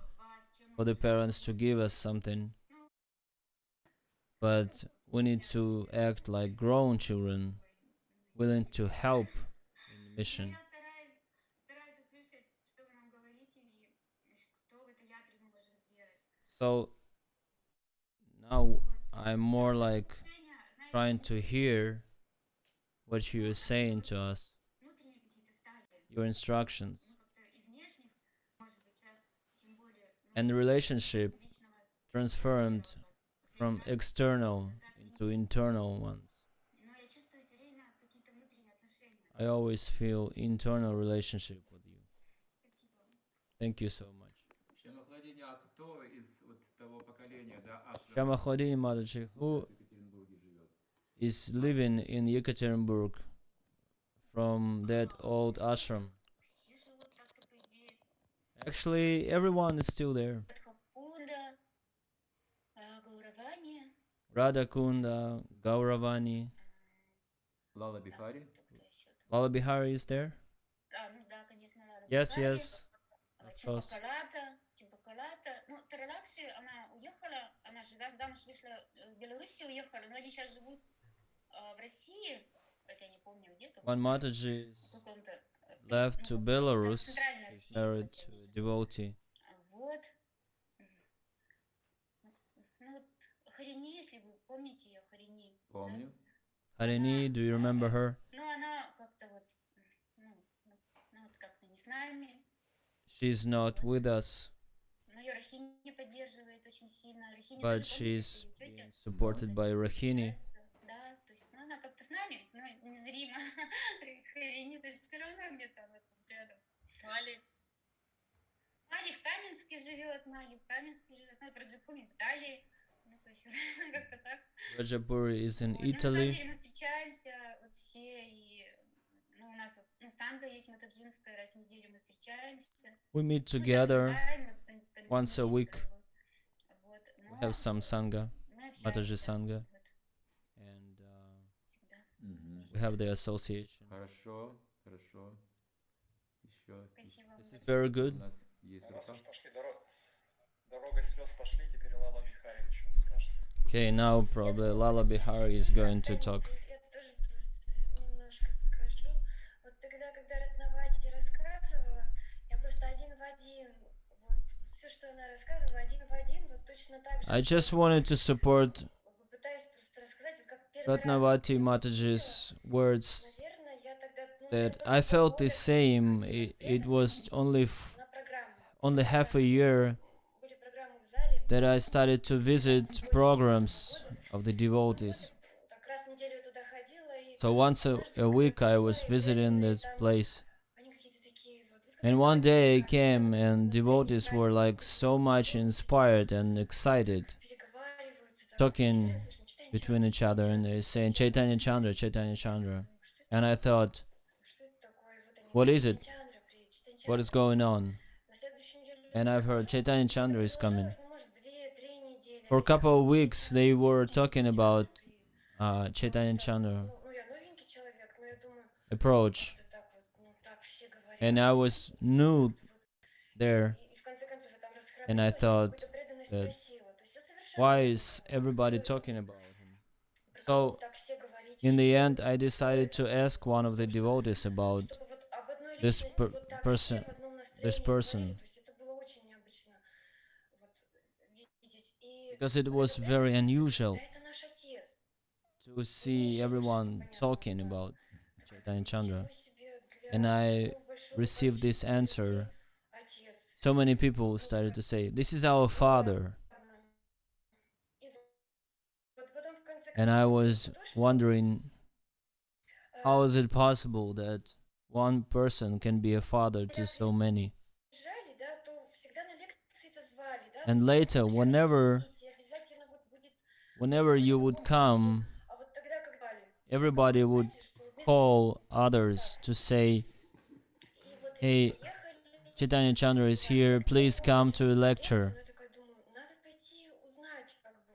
for the parents to give us something, but we need to act like grown children, willing to help in the mission. So now I'm more like trying to hear what you are saying to us, your instructions, and the relationship transformed from external into internal ones. I always feel internal relationship with you. Thank you so much. Shyamakladini, а кто из вот того поколения, да, Shama Khladini Mataji, who в Екатеринбурге живет? is living in Yekaterinburg from that old ashram? Actually, everyone is still there. Radha Kunda, Gauravani. Лала Бихари? Lala Bihari is there? Yes, yes. Of course. Ну, Таралакши, она уехала, она же замуж вышла в Беларуси, уехала, но они сейчас живут в России, хотя не помню где там. When Mataji В каком-то left to Belarus, he's married to a devotee. Вот. Ну вот Харини, если вы помните ее, Харини. Помню. Harini, do you remember her? Ну, она как-то вот, ну вот как-то не с нами. She's not with us, Но ее Рахини поддерживает очень сильно. Рахини but тоже, she's помните, being тетя? supported by Rahini. Да, то есть, ну, она как-то с нами, но незримо. Харини, то есть все равно где-то вот рядом. Мали в Каменске живет, Мали в Каменске живет, ну, вот Раджапури в Италии. Ну, то есть, как-то так. Rajapuri is in Вот. Ну, на самом Italy. деле мы встречаемся вот все, и ну, у нас вот, ну, Санга есть матаджинская, раз в неделю мы встречаемся. We meet Ну, сейчас together онлайн, вот, once a week. вот, We но have some Sangha, мы Mataji общаемся Sangha, вот, and всегда. we have the association. Хорошо, хорошо. Еще Спасибо. This is very у good. нас есть Раз рука. уж пошли дорогой слез пошли, теперь Лала Бихари еще скажет. Okay, now probably Lala Bihari is going to talk. Я тоже просто немножко скажу. Вот тогда, когда Ратнавати рассказывала, я просто один в один, вот все, что она рассказывала, один в один, вот точно так же. I just wanted to support Попытаюсь просто рассказать, вот как первый раз Ratnavati я Mataji's words наверное, я тогда, ну, that наверное, I только felt the полгода same. ходила It в was only на программу. only half a year Были программы в зале. that I started to visit programs of the devotees. Так раз в неделю я туда ходила, и So once a week I was visiting this place. они какие-то такие вот And one day I came and devotees were like so much inspired and excited, переговариваются, так, talking слышно, Chaitanya between each other, and they saying Chaitanya Chandra, Chaitanya Chandra. And I thought, что это такое? Вот они, what is it? Чандра приедет, Chaitanya What is Chandra. going on? На следующую неделю And I've heard Chaitanya Chandra is coming. продолжалось, ну, может, 2-3 недели. For a Они couple of так, weeks they were talking about приедет. Chaitanya Chandra Ну, я новенький человек, но я думаю, approach. это так вот, ну, так все говорят. And I was new there, И в конце концов я там and I расхрабрилась, thought какую-то преданность that спросила. То есть я совершенно why не is знала, everybody кто это, talking about him? про кого So так все говорите, in the что end это, I кто decided это. to ask one of the devotees about Чтобы вот об одной this личности вот так person, все в одном this настроении person, говорили. То есть это было очень необычно вот видеть. И because it was говорю, very unusual да это наш отец. to see everyone talking about Chaitanya Chandra. Ничего себе, для And I такого большого received this количества answer. людей отец. So many people started to say, "This is our father," И вот потом в конце and I концов was то, что, wondering, how is it possible that one person can be a father to so many? приезжали, да, то всегда на лекции-то звали, да, And вот later, всегда whenever приходите, обязательно вот будет, whenever you would come, а вот тогда как звали, everybody would знаете, что вместо call others to say, и вот "Hey, приехали, Chaitanya Chandra is here, please come to a lecture." но я такая думаю, надо пойти узнать, как бы,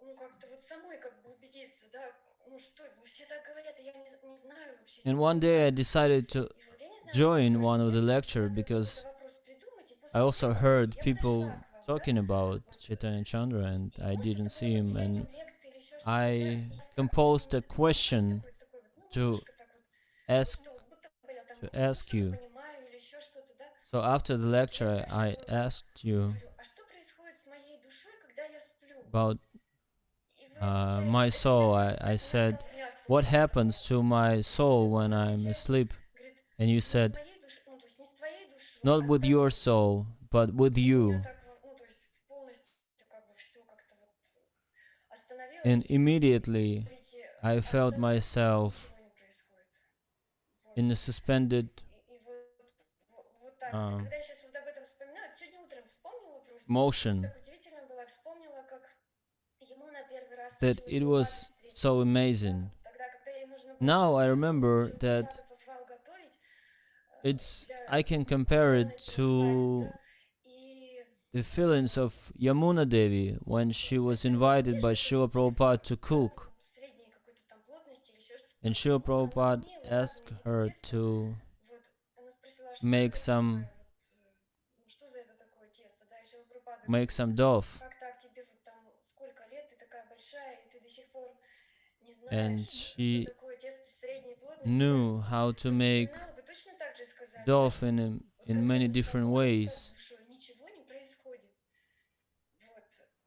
ну как-то вот самой как бы убедиться, да, ну что, все так говорят, а я не знаю вообще. And one day I decided to И вот я не знаю, join может, one of the я lecture надо because какой-то вопрос придумать, и I после also этого heard я people подошла к вам, да, talking about Chaitanya Chandra, and и I может, didn't это see было him, под and влиянием лекции или еще что-то, да, I и спросила, composed a вопрос question такой вот, ну, to немножко так вот, ask что вот будто бы я там, to ну, ask что-то you. понимаю или еще что-то, да. So after the Вот я lecture, I спрашиваю вас, asked you говорю, а что происходит с моей душой, когда я сплю? about И вы отвечаете, my это soul. просто I меня said, столбняк "What после happens этого. to my soul when Она I'm отвечает, asleep?" говорит, And you не с said, моей душой, ну, то есть не с твоей душой, "Not а с with your тобой. soul, but with И у меня you." так, ну, то есть полностью как бы все как-то вот остановилось. And immediately Говорите, I а с felt тобой myself ничего не происходит. in a suspended И вот так. И когда я сейчас вот об этом вспоминаю, сегодня утром вспомнила просто. motion, Так удивительно было, вспомнила, как ему на первый раз that Шрила it Прабхупада was встретил. so amazing. Тогда, когда ей нужно было, Now I Шрила remember Прабхупада that позвал готовить it's, для I can compare it идеальной свадьбы, to да. И the feelings of Yamuna Devi when she was invited by Srila Prabhupada to cook. средней какой-то там плотности или еще что-то. And Srila Ну, она Prabhupada умела asked разные виды her теста. to Вот она спросила, а что make это some такое? Вот, что за это такое тесто? Да, и Шрила Прабхупада говорит, dough. как так тебе вот там сколько лет, ты такая большая, и ты до сих пор не And знаешь, что she такое тесто средней плотности. knew how to make Вспоминала, вы точно так же сказали, dough да? in Вот когда many мы с different тобой, вот так с ways. душой, ничего не происходит. Вот.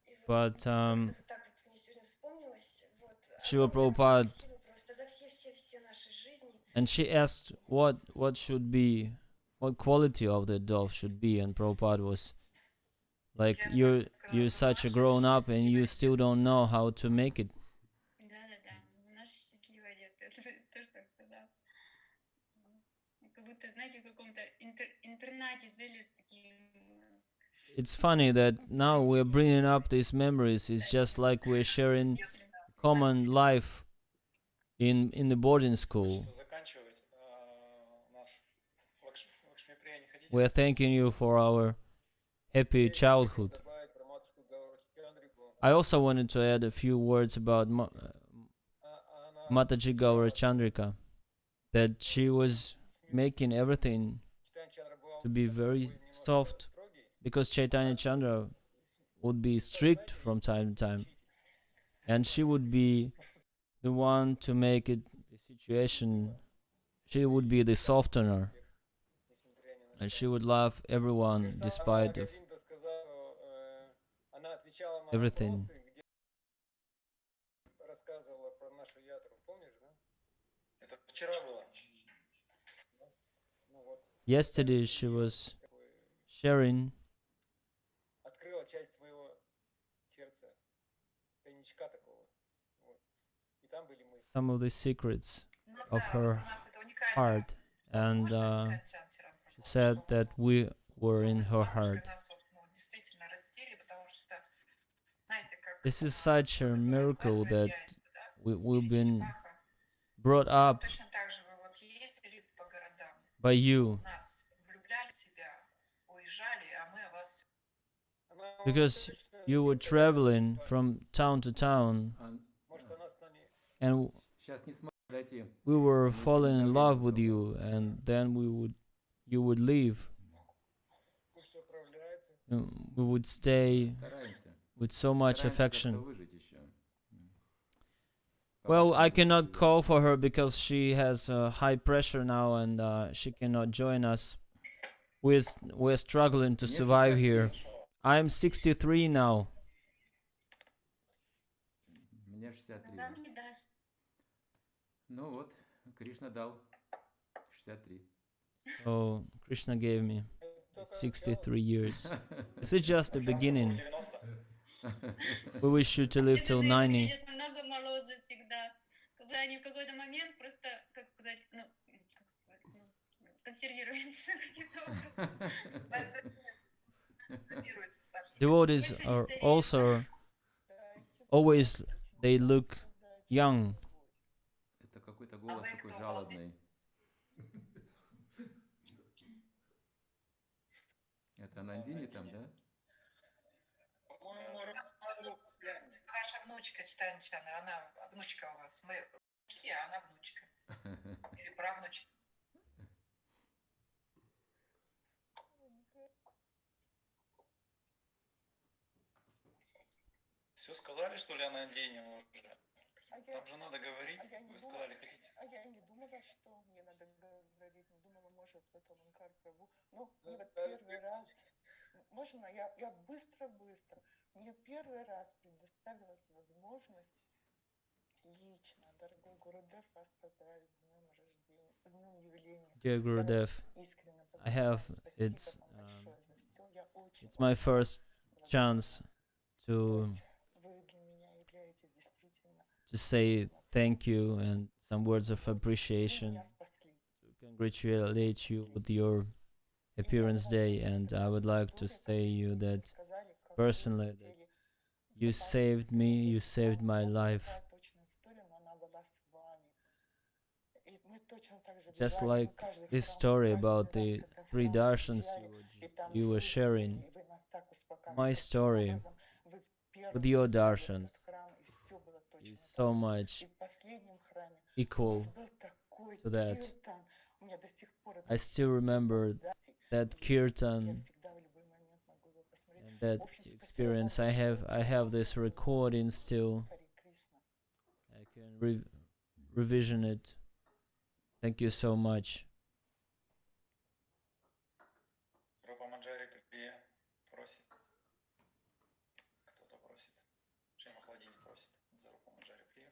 И вот But как-то вот так вот мне сегодня вспомнилось. Вот. Srila Огромное Prabhupada, спасибо просто за все наши жизни. and she asked what should be, what quality of the dough should be, and Prabhupada was like, you're such a grown up and you still don't know how to make it. Да-да-да, наше счастливое детство, это ты тоже так сказал. Как будто, знаете, в каком-то интернате жили с таким... It's funny that now we're bringing up these memories. It's just like we're sharing common life in the boarding school. Хочется заканчивать. У нас в Лакшмиприя не ходите? We're thanking you for our happy childhood. Добавить про матушку Гауру Чандрику. I also wanted to add a few words about Mataji Gaura Chandrika, that she was making everything to be very soft, because Chaitanya Chandra would be strict from time to time, and she would be the one to make it the situation. She would be the softener, and she would love everyone despite of everything. Рассказывала про нашу ятру, помнишь, да? Это вчера было. Ну вот, Yesterday she was sharing открыла часть своего сердца, тайничка такого. Вот. И там были мы. some of the secrets Ну of да, her у нас это уникальная heart, and возможность читать Чандра she Прабху, said что that we were in мы с her матушкой heart. нас вот, ну, действительно растили, потому что, знаете, как This is such a говорят, miracle that дядья, да, we've или been черепаха. brought Вот up точно так же вы вот ездили по городам, by you, нас влюбляли в себя, уезжали, а мы о вас because you were traveling from town to town, Может, она с нами and сейчас не сможет дойти. we were falling in love with you, and then you would leave. Пусть управляется. We would stay Стараемся. with so much Стараемся как-то affection. выжить еще. Well, I cannot call for her because she has high pressure now, and she cannot join us. We're struggling to survive here. I'm 63 now. Мне 63. Нам не дашь. Ну вот, Кришна дал 63. So Krishna gave me 63 years. This is just the beginning. 90. We wish you to live till 90. Выглядят намного моложе всегда. Когда они в какой-то момент просто, как сказать, консервируются каким-то образом. консервируется старше. Devotees are also always, they look young. Это какой-то голос вы такой кто, жалобный. Это Нандини там, да? По-моему, Ваша внучка Чайтанья Чандра, она внучка у вас. Мы внуки, а она внучка. Или правнучка. все сказали, что ли, о Нандине уже? А Там же надо говорить. я не Вы думала, сказали, хотите. я не думала, что мне надо говорить, не думала, может, в этом Анкар Прабу. Ну, мне вот первый раз, можно, я быстро-быстро, мне первый раз предоставилась возможность лично, дорогой Гурудев, вас поздравить с днем рождения, с днем юбилея. Dear Gurudev, Искренне I have, поздравляю. it's, Спасибо вам большое за все. Я очень, it's my очень first благодарна. chance to Вы для меня являетесь действительно say thank you and some words of вы appreciation. меня спасли. To congratulate you with your appearance day, and I would like to say you that personally that you saved me, you saved my life. Just like this story about the three darshans you were sharing, my story with your darshans is so much equal to that. I still remember that kirtan and that experience. I have this recording still. I can revision it. Thank you so much. Рупа Манджари просит. Кто-то просит. Шима Хладини просит за Рупу Манджари Прия.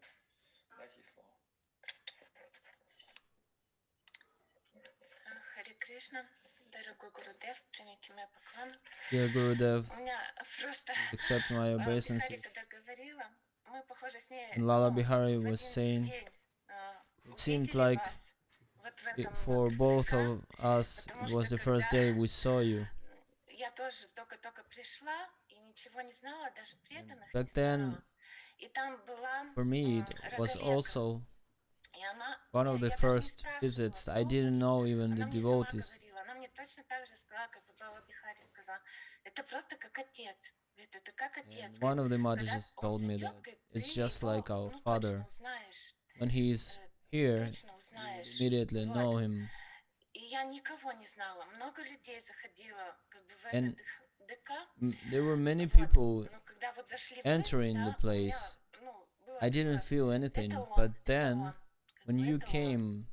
Дайте ей слово. Харе Кришна, дорогой Гурудев, примите мой поклон. Dear Gurudev, У меня просто accept my obeisances. Бихари, когда говорила, мы, похоже, с ней And Lala Bihari в was один saying, день it seemed увидели like вас вот в этом for вот both ха, of us, потому it was что the first когда day we saw you. я тоже только-только пришла и ничего не знала, даже преданных Back не then, знала. И там была for me, it was Раговека. also И она, one of the я даже не first спрашивала, visits. I кто didn't будет. know even the Она мне сама devotees. говорила, она мне точно так же сказала, как вот Лала Бихари сказала. Это просто как отец. Говорит, это как отец. And one of the Когда Matajas он told me зайдет, that говорит, it's ты just его, like our ну, точно father. узнаешь. When he's here, Точно you узнаешь. immediately Вот. know him. И я никого не знала. Много людей заходило как бы в And этот ДК. there were many Вот. people Но когда вот зашли вы, entering the да, у меня, place. ну, было I didn't такое, feel anything, это он, but это then он. Как when бы you это он. came,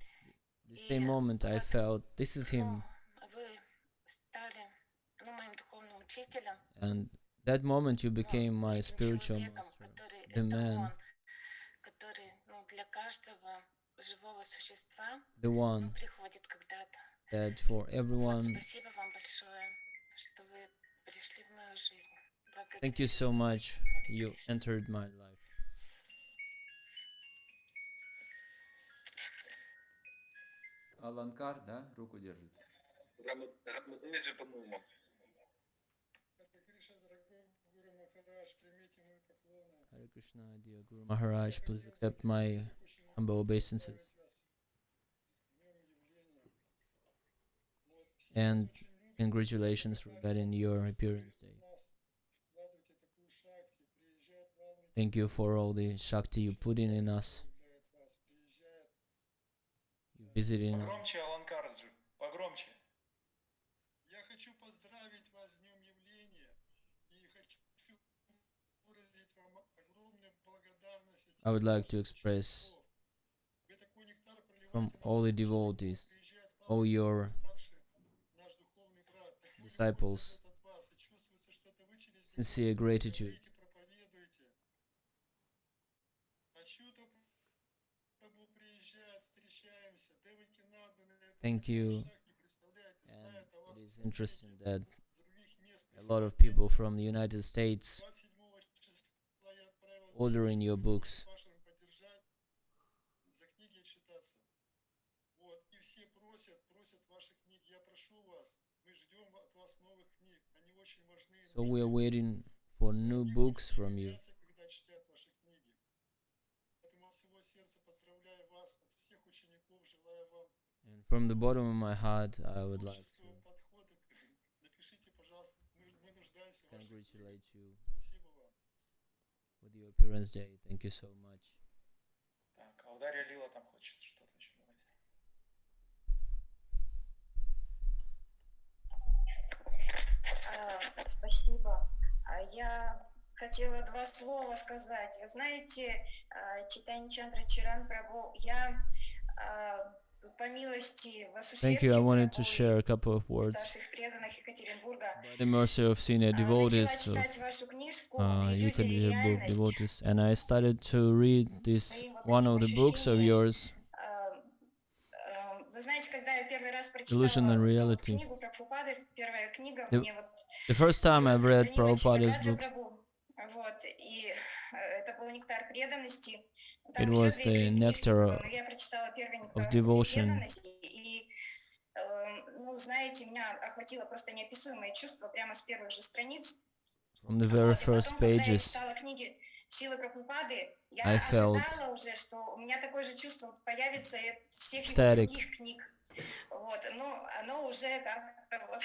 the И same moment I вот, felt this is ну, him. вы стали, ну, моим духовным учителем. And that moment you Ну, became my этим spiritual человеком, master, который the это man, он, который, ну, для каждого живого существа, the ну, one приходит когда-то. that for Вот, everyone. спасибо вам большое, что вы пришли в мою жизнь. Благо Thank you Кришна. so much. Харе You Кришна. entered my life. Аланкар, да, руку держит. Рамадевиджи, по-моему. Hare Krishna, dear Guru Maharaj, please accept my humble obeisances. And congratulations regarding your appearance day. Thank you for all the Shakti you put in us. You visiting us. Погромче, Аланкарджи, погромче. Я хочу поздравить вас с Днем Явления и хочу выразить вам огромную благодарность от I would всех like to ваших express учеников. Вы такой нектар проливаете from на all the всех учеников, devotees, приезжает к all вам your старший наш духовный брат. Такую disciples, любовь от вас, и чувствуется, что это вы через него sincere gratitude. говорите, проповедуете. А чудо Прабху приезжает, встречаемся. Деваки Нандана, это Thank такой you. шаг, не представляете, And знает о вас it is в interesting Америке. that С других мест a lot of присылает people деньги. from the United States 27 числа я отправил ordering your денежку books. Пашину поддержать, за книги читаться. Вот, и все просят ваши книги. Я прошу вас, мы ждем от вас новых книг. Они очень важны и So we are нужны. waiting for new Других books людей from you. боятся, когда читают ваши книги. Поэтому от всего сердца поздравляю вас, от всех учеников желаю вам And from the bottom of my heart, I would like творческого to подхода. Напишите, пожалуйста, мы нуждаемся в ваших книгах. congratulate you Спасибо вам. with your appearance day. Thank you so much. Так, а у Дарья Лила там хочет что-то еще говорить. Спасибо. Я хотела два слова сказать. Вы знаете, Chaitanya Chandra Charan prabhu, я по милости Thank you. I Васушевских wanted to prabhu share a couple of и words. старших преданных Екатеринбурга By the mercy of senior начала devotees of читать вашу книжку «Иллюзия и Ekaterinburg реальность». devotees, and I started to read this Моим вот one этим of the books of ощущением. yours, Вы знаете, когда я первый раз Illusion and прочитала вот Reality. книгу Прабхупады, первая книга, The, мне вот the first time I've read распространила Prabhupada's Читагаджа book, Прабху, вот, и это был нектар преданности. it Там еще was две the книжки было, nectar но я прочитала первый of нектар devotion. преданности, и ну, знаете, меня охватило просто неописуемое чувство прямо с первых же страниц. From the very Вот, и first потом, когда я pages, читала книги Шилы Прабхупады, я I felt ожидала уже, что у меня такое же чувство появится и от всех его ecstatic. других книг. Вот, но оно уже как-то вот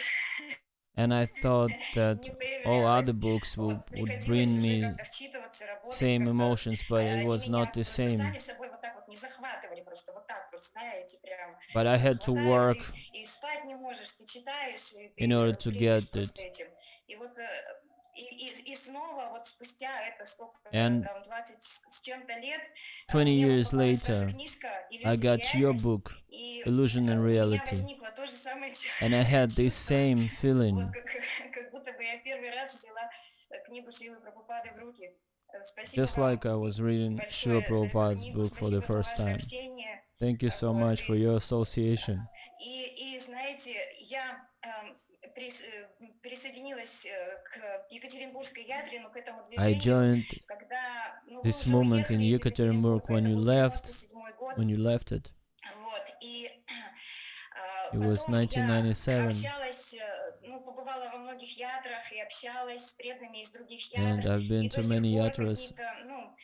And I thought that не all other появлялось. books Вот, would приходилось bring уже me как-то вчитываться, работать same как-то. emotions, but it Они was меня not the просто same. сами собой вот так вот не захватывали, просто вот так вот, знаете, прям But I had to хватает, work и спать не можешь, ты читаешь, и in order to ты бредишь get просто it. этим. И вот и снова вот спустя это сколько And там 20 с чем-то лет 20 мне years попалась ваша later, книжка I «Иллюзия и got your реальность», book, и Illusion and у меня Reality. возникло то же самое And I had this чувство, same вот feeling, как будто бы я первый раз взяла книгу Шрилы Прабхупады в руки. Спасибо just вам like I was reading Srila большое за эту Prabhupada's книгу, book for the спасибо за first ваше time. общение. Thank you so Вот, much for your association. и знаете, я присоединилась к Екатеринбургской ядре, но к этому I движению, joined когда вы this уже moment in уехали из Yekaterinburg Екатеринбурга, это был 97-й год. when you left it. Вот, и It was потом я 1997, общалась, ну, побывала во многих ятрах и общалась с преданными из других and ятр, I've been и до to сих many пор yatras какие-то, ну,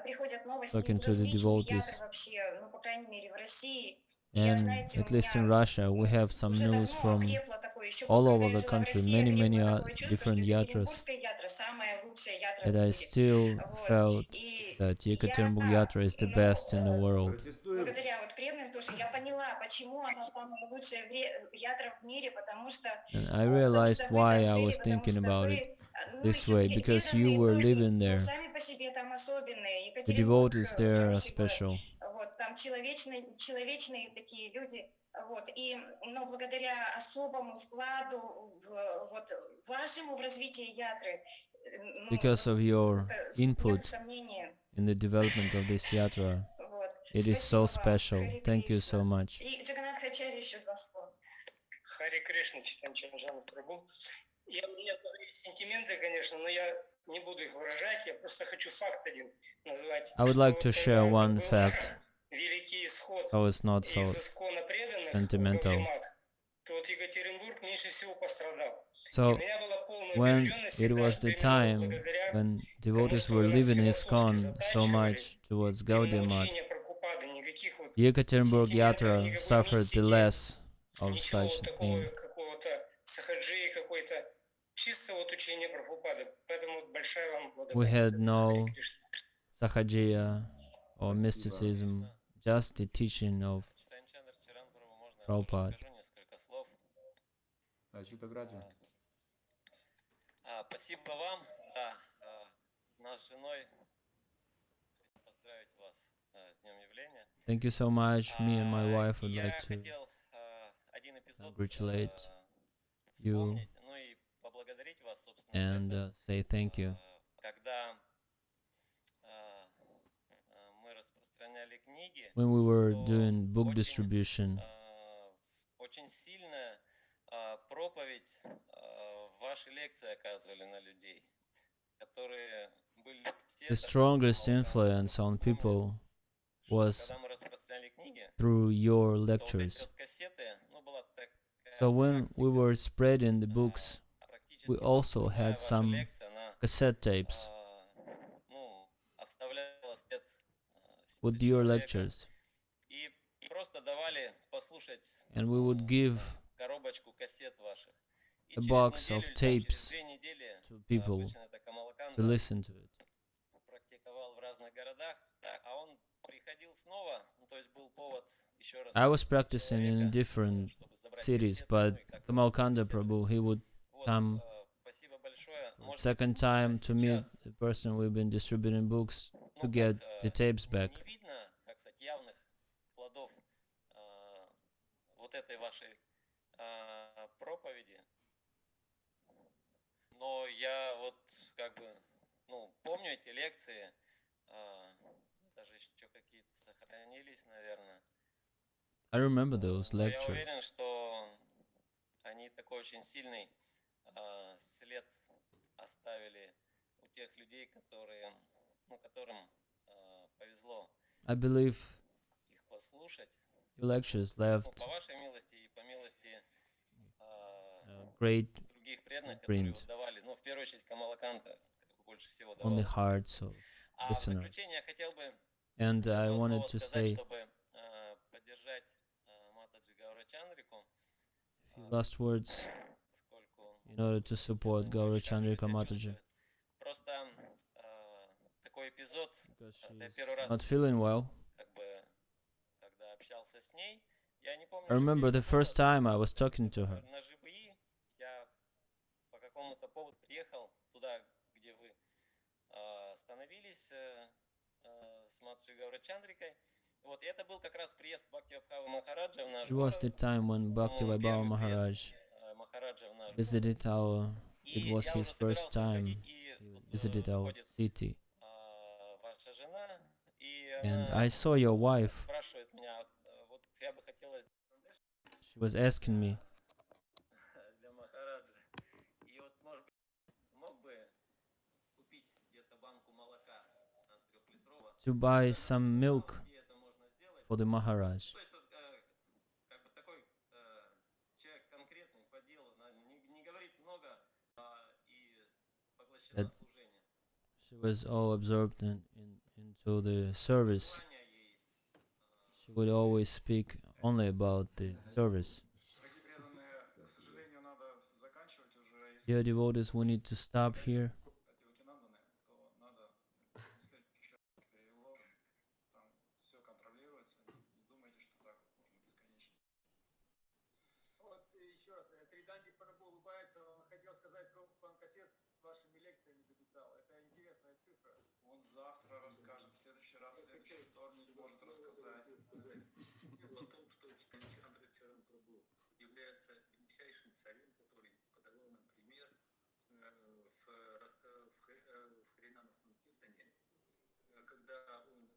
приходят новости talking из to the различных ятр devotees. вообще, ну, по крайней мере, в России. И я, And знаете, у at least in меня Russia, we have some уже news давно from окрепло такое, еще all когда over я the жила в country, России, many окрепло такое чувство, что different yatras, Екатеринбургская ятра самая лучшая ятра that в I мире. still Вот. felt И that я, Yekaterinburg Yatra is the ну, best in the world. благодаря вот преданным тоже я поняла, почему она самая лучшая ятра в мире, потому что And I вы realized там why I жили, was потому thinking что about it вы, ну, this еще way, because you преданные, were вы очень, living ну, there. сами по себе там особенные. The Екатеринбург devotees there are хороший город. special. Вот, там человечные такие люди. Вот, и, но благодаря особому вкладу вот, вашему в развитие ятры, ну, Because of your это input нет сомнения. in the development of this yatra, Вот. it is so Спасибо вам. special. Харе Thank you Кришна. so much. И Джаганнатхачарья еще два слова. Харе Кришна, Chaitanya Chandra прабhu. У меня есть сентименты, конечно, но я не буду их выражать. Я просто хочу факт один назвать. I would like to share one fact, Великий исход how it's not so из искона преданных в sentimental. Гавлимат, то вот Екатеринбург меньше всего пострадал. So, when it was the time when devotees were leaving ISKCON so much towards Gaudiya Math, Yekaterinburg Yatra suffered the less of such a thing. We had no sahajiya or mysticism, just the teaching of Prabhupada. Спасибо вам. Да, нас с женой поздравить вас с днем явления. Thank you so much. Me and my wife would like to congratulate you and say thank you. Когда мы распространяли книги, When we were doing book distribution, очень сильная проповедь ваши лекции оказывали на людей, которые были the strongest influence on people was through your lectures. So when we were spreading the books, we also had some cassette tapes with your lectures. And we would give a box of tapes to people to listen to it. I was practicing in different cities, but Kamalkanda Prabhu, he would come second time to meet the person we've been distributing books to get the tapes back. Но я вот как бы, ну, помню эти лекции, даже еще какие-то сохранились, наверное. I remember those lectures. Я уверен, что они такой очень сильный след оставили у тех людей, которые, ну, которым повезло I believe их послушать. your lectures left По вашей милости и по милости great других преданных, которые print вот давали, ну, в первую очередь Камалаканта больше всего on the давал. hearts of А в listeners. заключение я хотел бы And еще I два wanted слова to сказать, say чтобы поддержать Матаджи Гаурачандрику, a few last words поскольку in order to support Gaurachandrika Mataji. Просто такой эпизод, Because я первый раз not feeling well. как бы когда общался с ней, я не помню, I remember the first time I was talking to her. на ЖБИ я по какому-то поводу приехал туда, где вы остановились с Матаджи Гаурачандрикой. Вот, и это был как раз приезд Бхактивайбхава Махараджа в наш It was the город. time when Bhaktivaibbhava Maharaj Махараджа в наш город. visited our, it И was я his уже first собирался time уходить, и he вот visited our входит city. ваша жена, и And она I saw your wife. спрашивает меня, вот я бы хотела She was asking me, для Махараджа. И вот, может быть, мог бы купить где-то банку молока 3-литрового. to buy some milk Где это можно сделать? for the Maharaj. То есть вот, как бы такой человек конкретный по делу, не говорит много и поглощена That служением. she was all absorbed into the service. She would always speak only about the service. Дорогие преданные, к сожалению, надо заканчивать уже. Если Dear devotees, we need to stop here. Ативакинанданы, то надо в следующий раз переложим. Там все контролируется. Не думайте, что так вот можно бесконечно. Вот еще раз, Триданди Прабху улыбается, он хотел сказать, сколько он кассет с вашими лекциями записал. Это интересная цифра. Он завтра расскажет, в следующий раз, в следующий вторник может рассказать. О том, что Chaitanya Chandra Charan prabhu является величайшим царем, который подавал нам пример в Харинама Санкиртане, когда он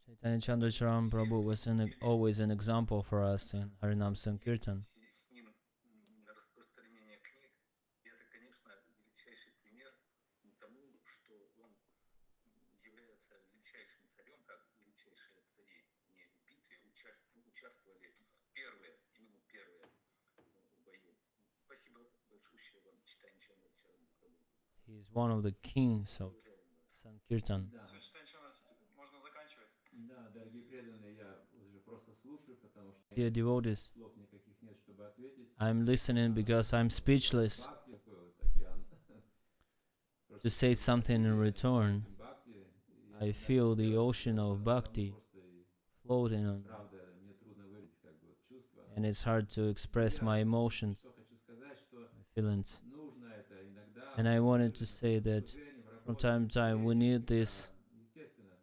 Chaitanya Chandra Charan prabhu was always an example for us in Harinam Sankirtan. с ним распространение книг. И это, конечно, величайший пример тому, что он является величайшим царем, как величайший цари не в битве участвовали именно первые в бою. Спасибо большое вам, Chaitanya Chandra Charan prabhu. He is one of the kings of Sankirtan. Можно заканчивать? Да, дорогие преданные, я уже просто слушаю, потому что Dear devotees, слов никаких нет, чтобы ответить. I'm listening because I'm speechless Такой вот океан. to say something in return. I feel the ocean of bhakti floating on, Правда, мне трудно выразить как бы вот чувства. and it's hard to express my emotions, Что хочу сказать, что my feelings. нужно это иногда. And I wanted to say that from time to time we need this. Естественно.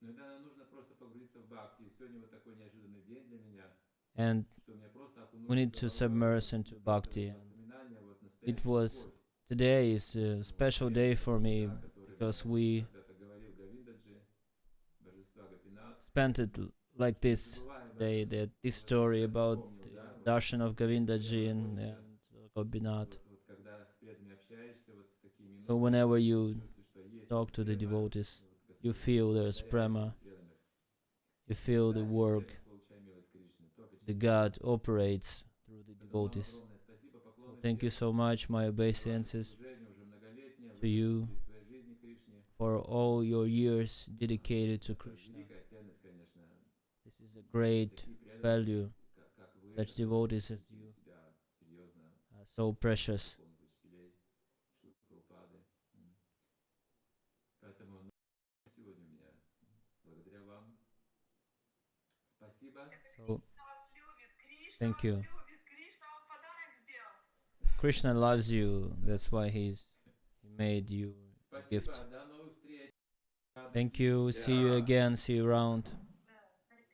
Но иногда нам нужно просто погрузиться в бхакти. И сегодня вот такой неожиданный день для меня, And что меня просто we need to submerge into bhakti. It was, today is a special day for me because we spent it like this day, that this story about the darshan of Govindaji and Gopinath. So whenever you talk to the devotees, you feel there's prema, you feel the work the God operates through the devotees. So thank you so much, my obeisances, to you for all your years dedicated to Krishna. This is a great value. Such devotees as you are so precious. So, thank you. Krishna loves you. That's why he made you a gift. Thank you. See you again. See you around.